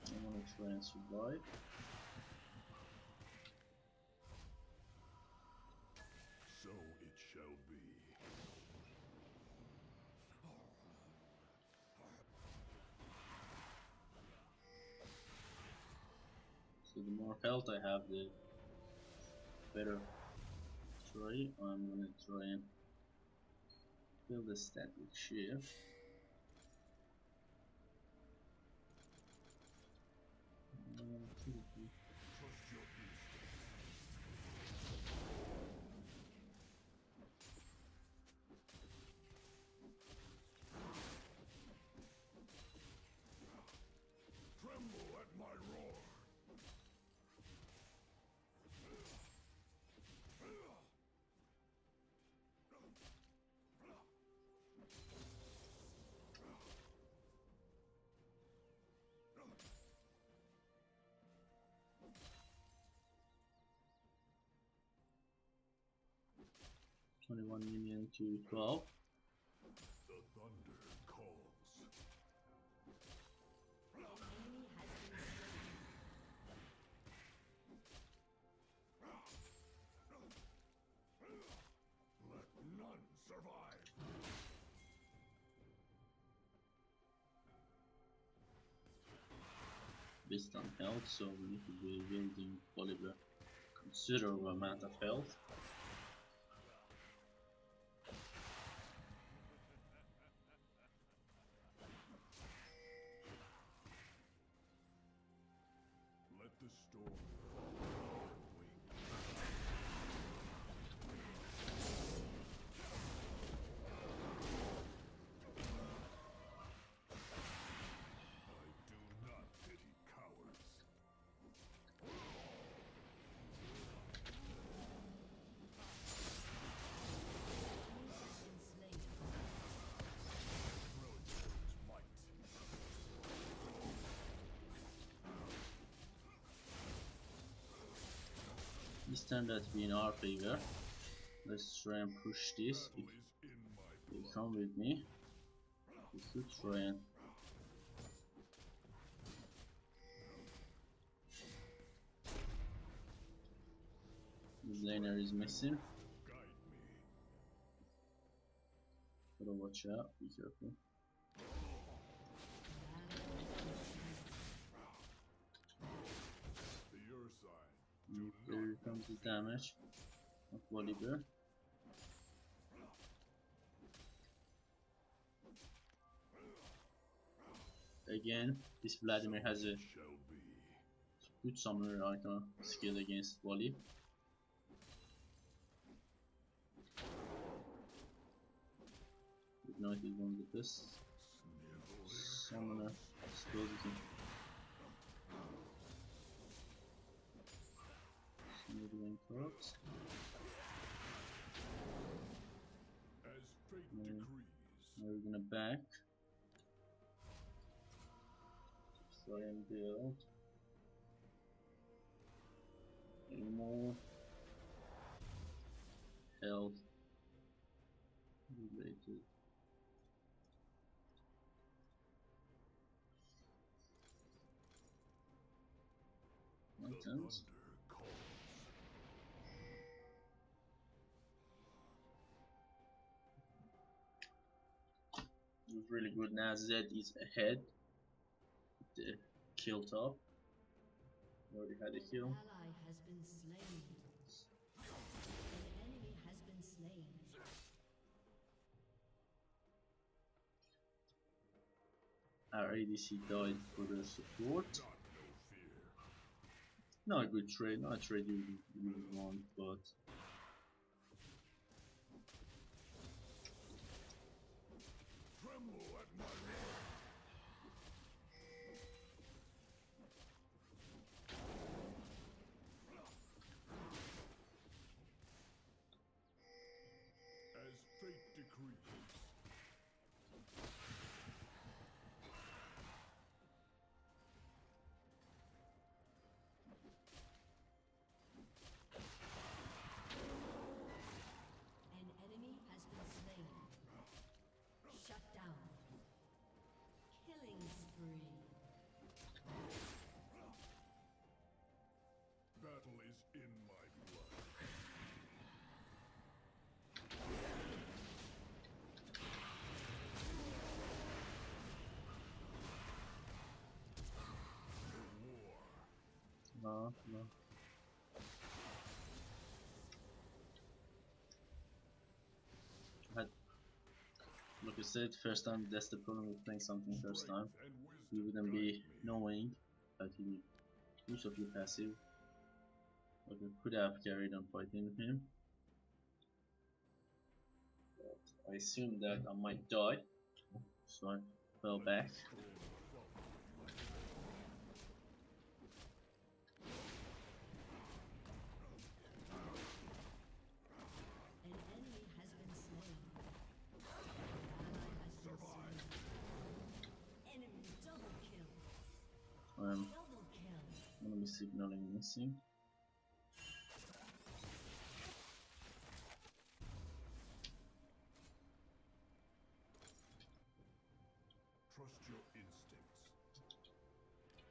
I want to try and survive. So it shall be. So the more health I have, the better try. I'm gonna try and build a static shield. Trust your instinct. Tremble at my roar. 21 minion to 12. The thunder calls. Let none survive. Based on health, so we need to be building probably a considerable amount of health. Let the storm fall in my wake. I do not pity cowards. Brilliant's might. This turn that's been in our favor. Let's try and push this. If Battle is in my they blood. come with me, we should try and this laner is missing. Guide me. Gotta watch out, be careful. The Ursine. Do There not comes the damage of Volibear. Again, this Vladimir has a shall be. good summoner icon skill against Voli. Ignite is one of the best summoner skills you can. Sniveling Corpse. decrees. Now we're gonna back. Try and build. Any more health related. The Makes thunder sense. calls. It was really good. Now Zed is ahead. The kill top. Already had a An kill. ally has been slain. An enemy has been slain. Our ADC died for the support. Got no fear. Not a good trade, not a trade you would want, but Tremble at my word. As fate decrees. An enemy has been slain. Shut down. Killing spree. Battle is in my blood. War. no. Had, like I said, first time, that's the problem with playing something first time. Strength and wisdom You wouldn't guide be me. knowing that he would use of your passive. Like I could have carried on fighting with him. But I assumed that I might die, so I fell back. An enemy has been slain. An ally has been slain. Enemy double kill. Double kill. I'm gonna be signaling missing. Trust your instincts.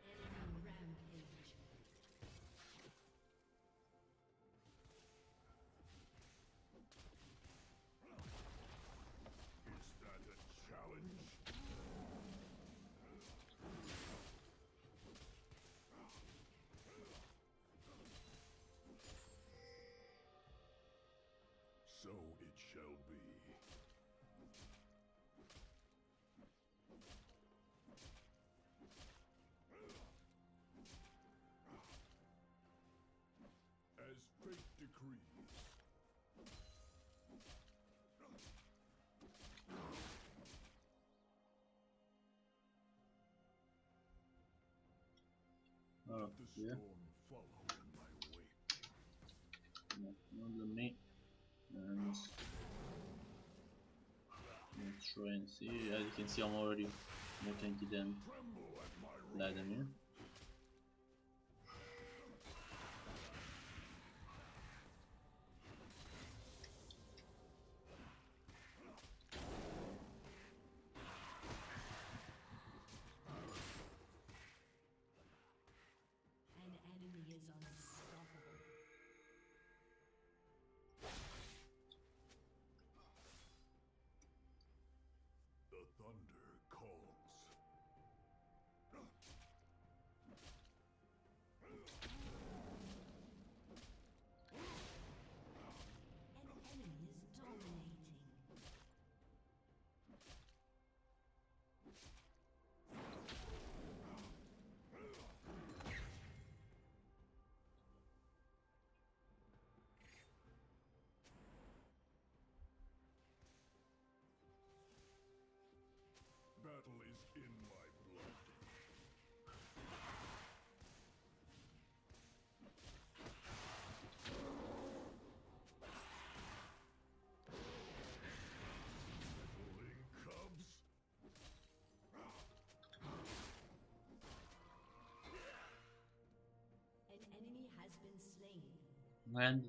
Enemy rampage. Is that a challenge? So it shall be. As fate decrees. Oh, Let the yeah. storm follow in my wake. No, not me. And let's try and see. As you can see, I'm already more tanky than Tremble at my roar. Vladimir. An enemy is unstoppable. The thunder calls. An enemy is dominating. Battle is in my blood. And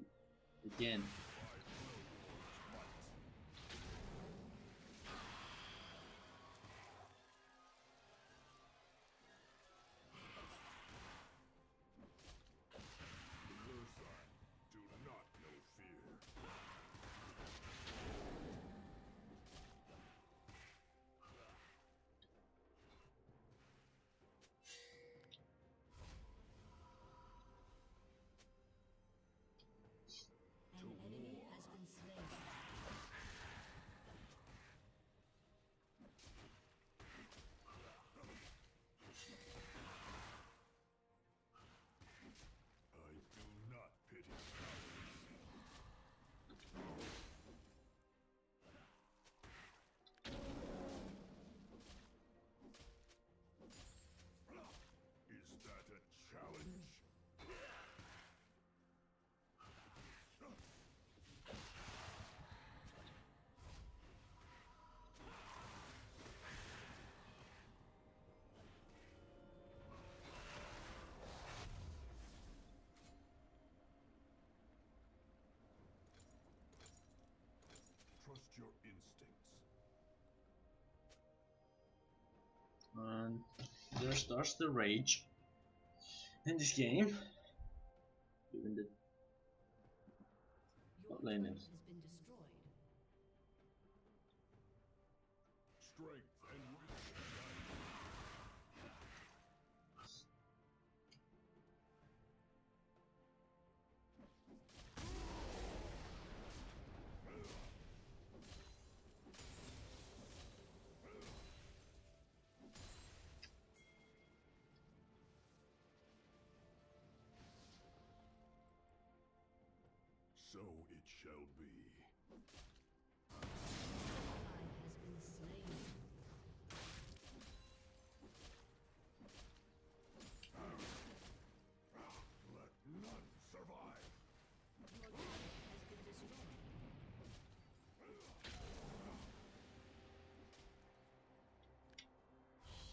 again, Do not know fear. An enemy has been slain. I do not pity cowards. Is that a challenge? Trust your instincts. and there starts the rage in this game. Even the Your What lane turret is? has been destroyed. Strength and wisdom. So it shall be. Ally has been slain. Let none survive. Your turret has been destroyed.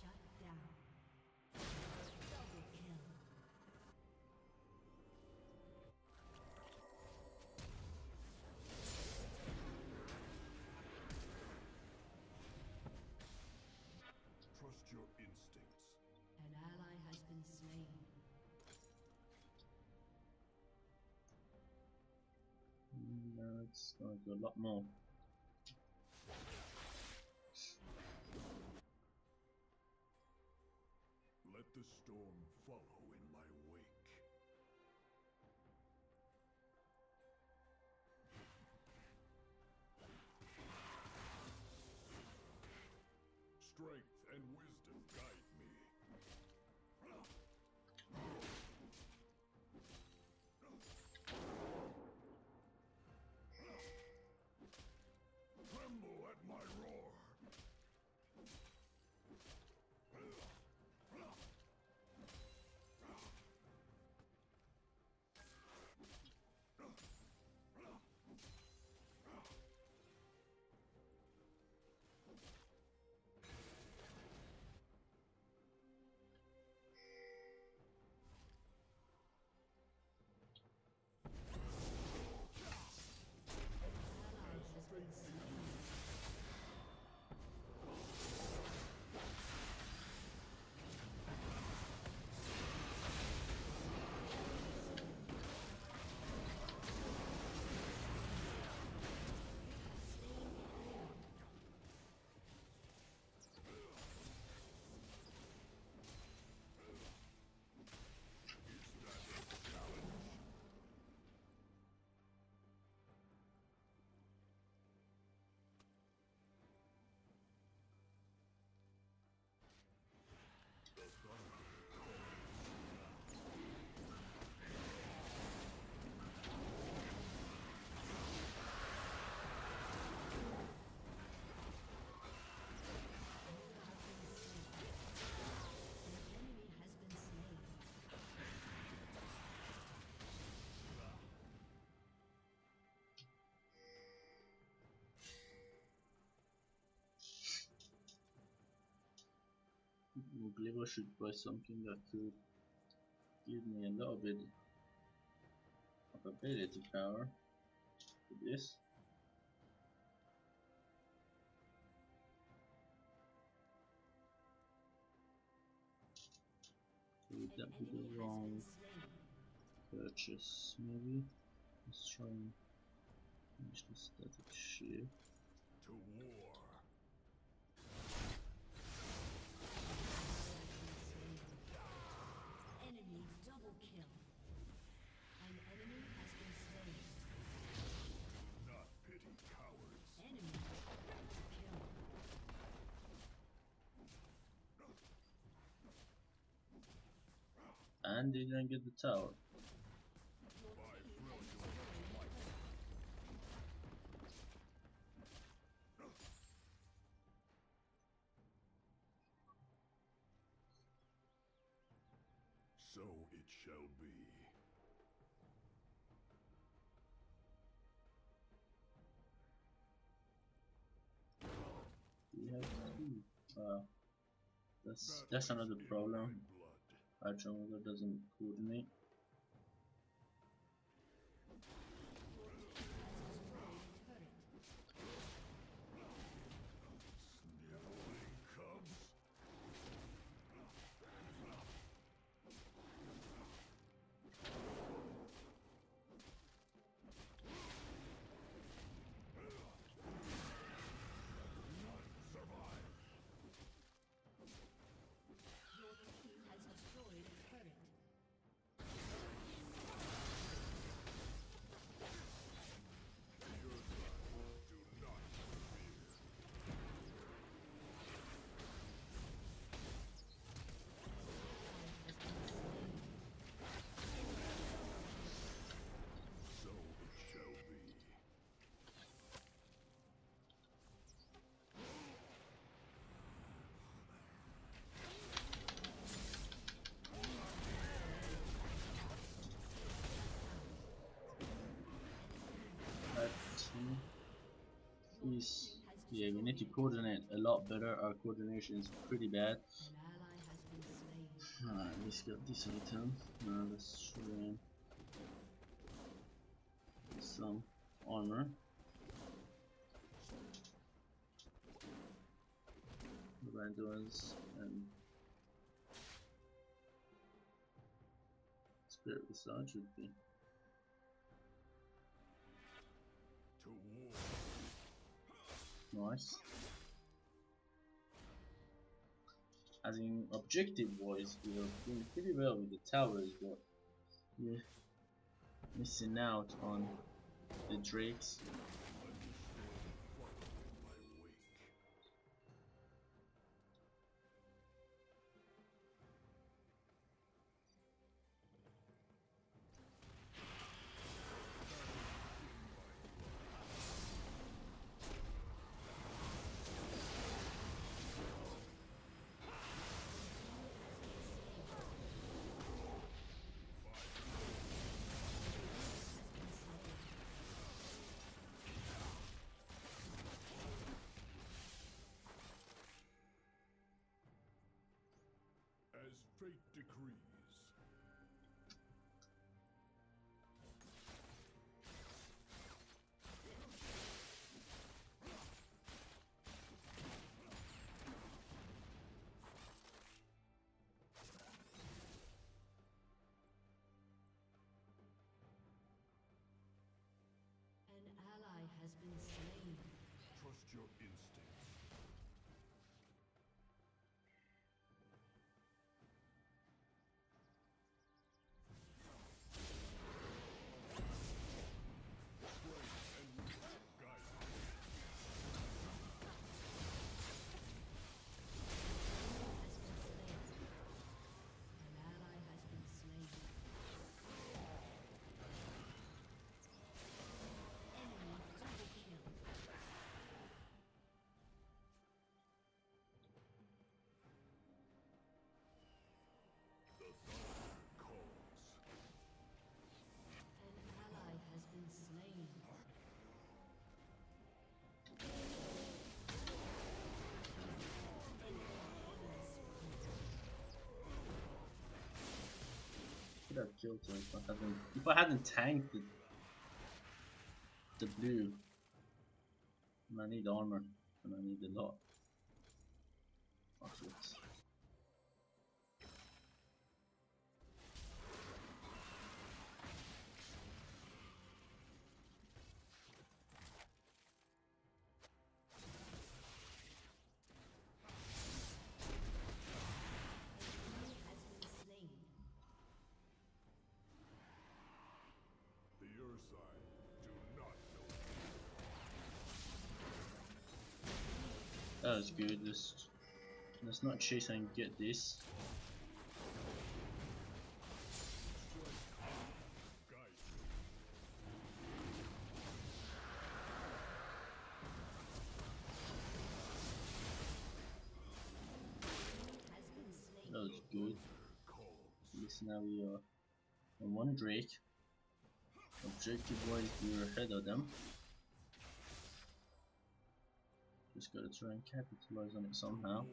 Shut down. Double kill. Trust your instincts. An ally has been slain. It's gonna do a lot more. Let the storm follow in my wake. Strength and wisdom guide me. Tremble at my roar. Ally has been slain. An enemy has been slain. Gliver should buy something that could give me a little bit of ability power for this. Would An that be the enemy has wrong been slain. purchase? Maybe. Let's try and finish the static shift. To war. Enemy double kill. An enemy has been slain. Not pity cowards. Enemy triple kill. And they didn't get the tower. Your team has destroyed So it shall be. We have two. That's another In problem. my blood. Our jungle doesn't coordinate. Sniveling cubs. Your team has destroyed a turret. So it shall be. That team is, yeah, we need to coordinate a lot better. Our coordination is pretty bad. An ally has been slain. Alright, let's get this item. Now let's try and get some armor. Randoms and Spirit Visage should be. To war. Nice. As in objective wise, we are doing pretty well with the towers, but we're missing out on the drakes. As fate decrees. An ally has been slain. Trust your instincts. An ally has been slain. Enemy double kill. killed her if I hadn't tanked the blue. And I need armor, and I need a lot. Fuck it. The Ursai do not know. That was good. Let's not chase and get this. That was good. At least now we are on one Drake. Objective wise, we're ahead of them. Just gotta try and capitalize on it somehow.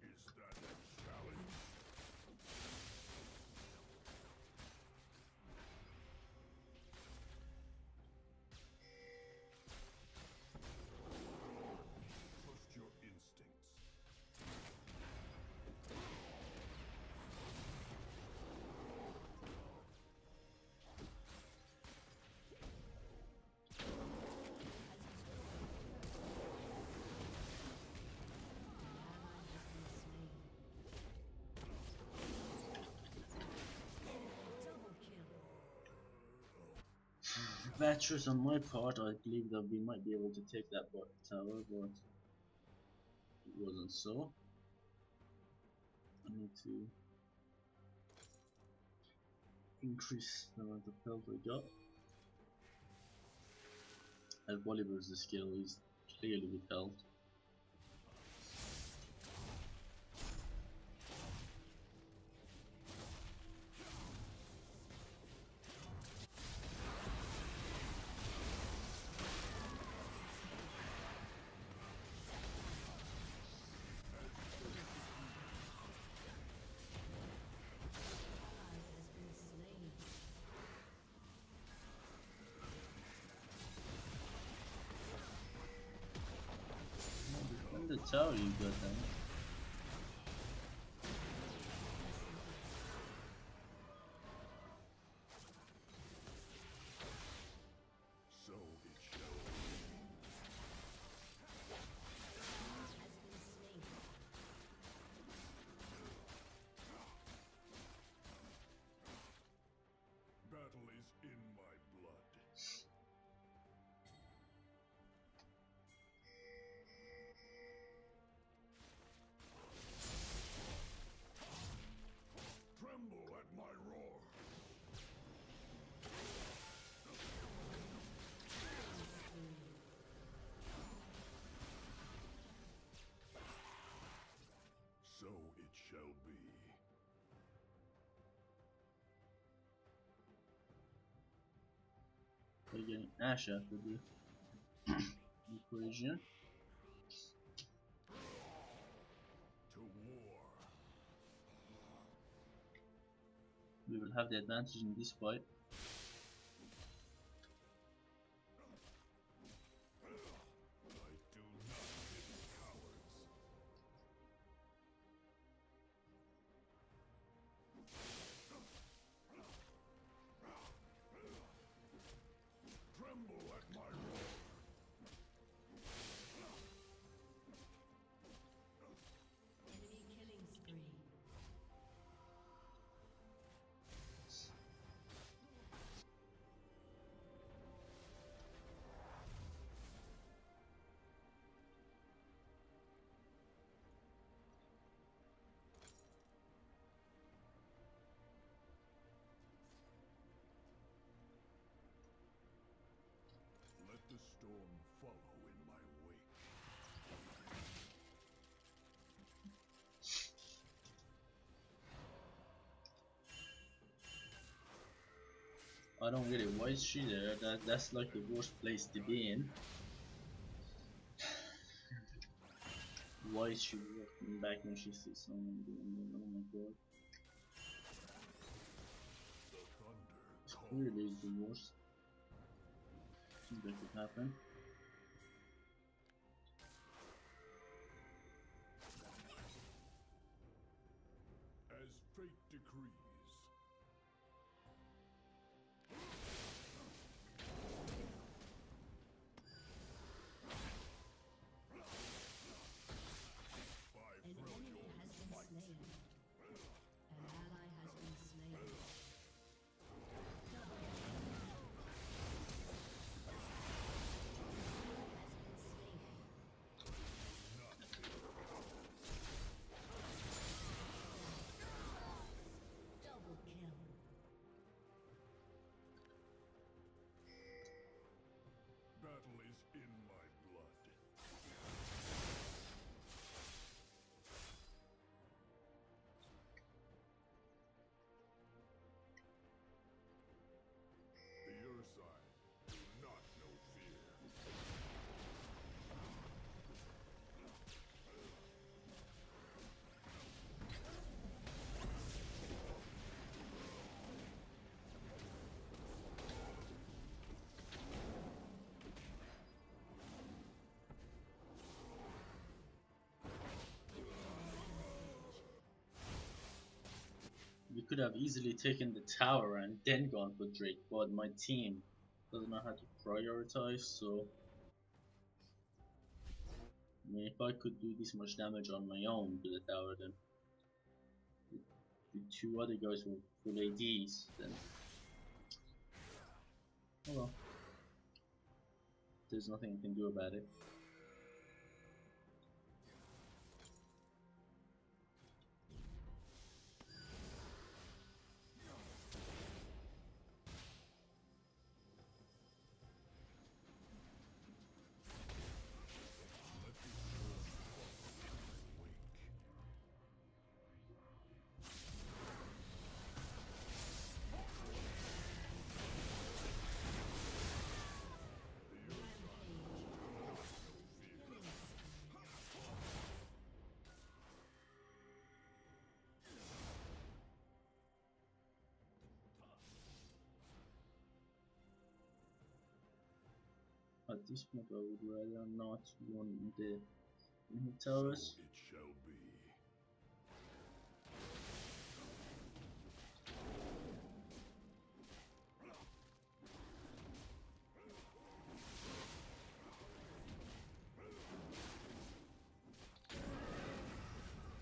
Is that a challenge? Trust your instincts. Virtuous on my part, I believe that we might be able to take that bot tower, but it wasn't so. I need to increase the amount of health I got. And Bolivar's skill is clearly withheld. Defend the tower, you got them. So it shall be. Battle is in my blood. Tremble at my roar. So it shall be. We're getting Ash after the equation. To war. We will have the advantage in this fight. I do not pity cowards. Tremble at my roar. Enemy killing spree. storm follow in my wake. I don't get it. Why is she there? That's like the worst place to be in. Why is she walking back when she sees someone doing that? Oh my god. This clearly is the worst thing that could happen. As fate decrees. An enemy has been slain. An ally has been slain. Double kill. Has been slain. Double kill. Battle is in my blood. The Ursine do not know fear. You could have easily taken the tower and then gone for Drake, but my team doesn't know how to prioritize, so I mean, if I could do this much damage on my own to the tower, then the two other guys were full ADs, then oh well. There's nothing I can do about it. At this point, I would rather not run the towers. So it shall be.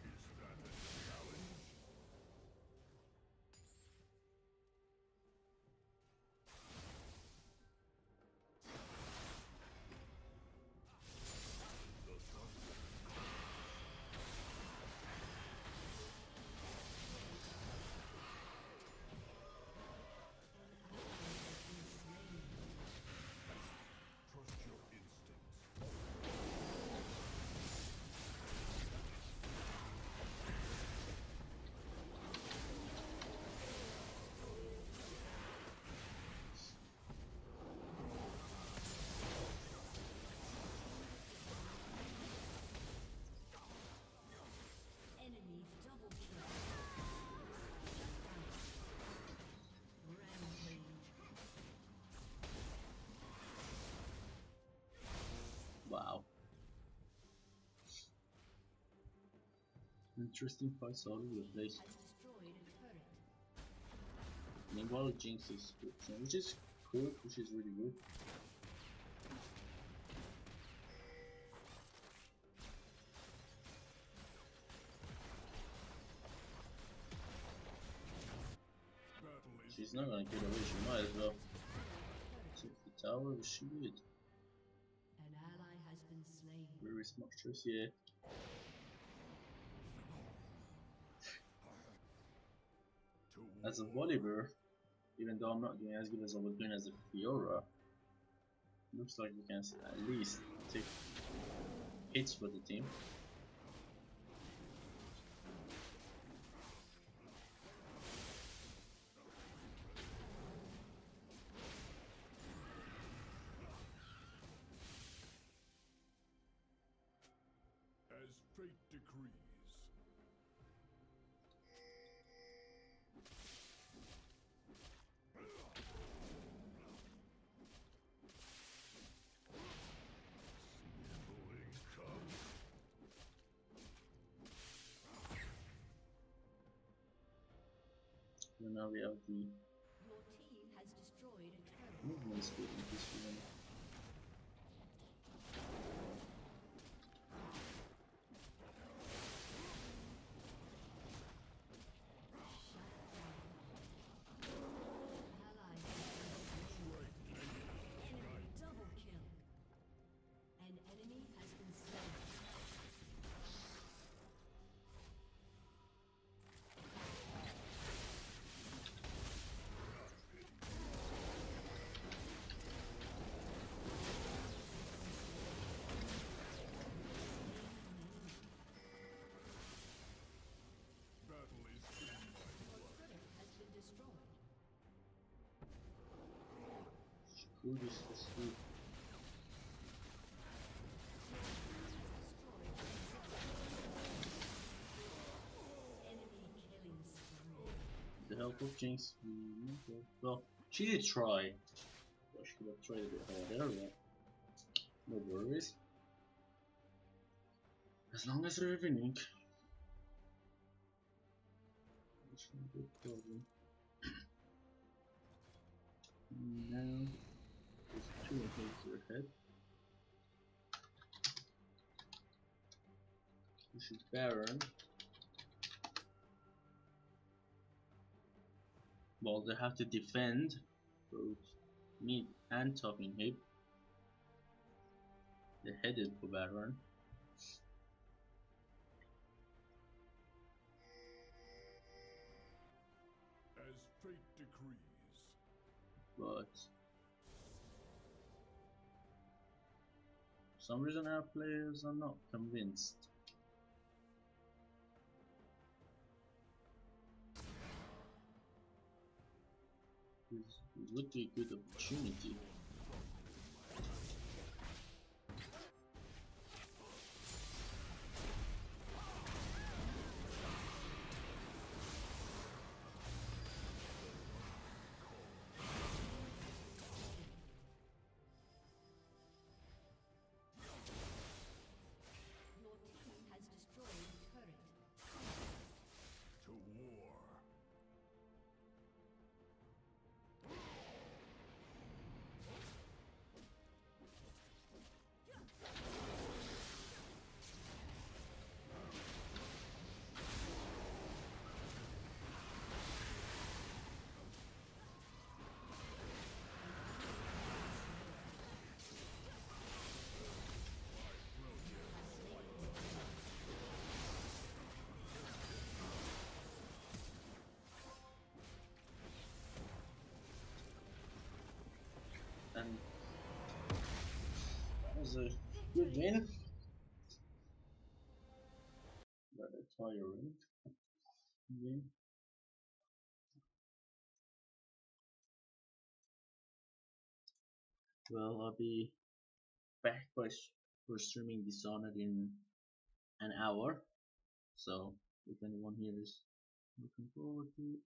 Is that a challenge? Trust your instincts. Enemy double kill. Rampage. Wow. Interesting fights all over the place. Has destroyed a turret. Meanwhile, Jinx is good, which is cool, which is really good. Battle is She's not gonna get away, she might as well. Take the tower, but she did. An ally has been slain. Very smart choice, yeah. to As a Volibear, even though I'm not doing as good as I was doing as a Fiora, Looks like we can at least take hits for the team. As fate decrees. Sniveling come. So now we have the Your team has destroyed a turret. movement speed increase again. Ally has been slain. Enemy double kill. An enemy has been slain. Battle is in my Your turret has been destroyed. Screw this for speed. Enemy killing spree. With the help of Jinx, well, she did try. Well, she could have tried a bit harder, but no worries. As long as they're winning. That shouldn't be a problem. Now, there's two inhibitors ahead. We should Baron. Well, they have to defend both mid and top inhib. They're headed for Baron. as fate decrees. But for some reason our players are not convinced. This would be a good opportunity. Your team has destroyed a turret. To war. And that was a good win. Rather tiring win. Well, I'll be back for streaming Dishonored in an hour. So if anyone here is looking forward to it,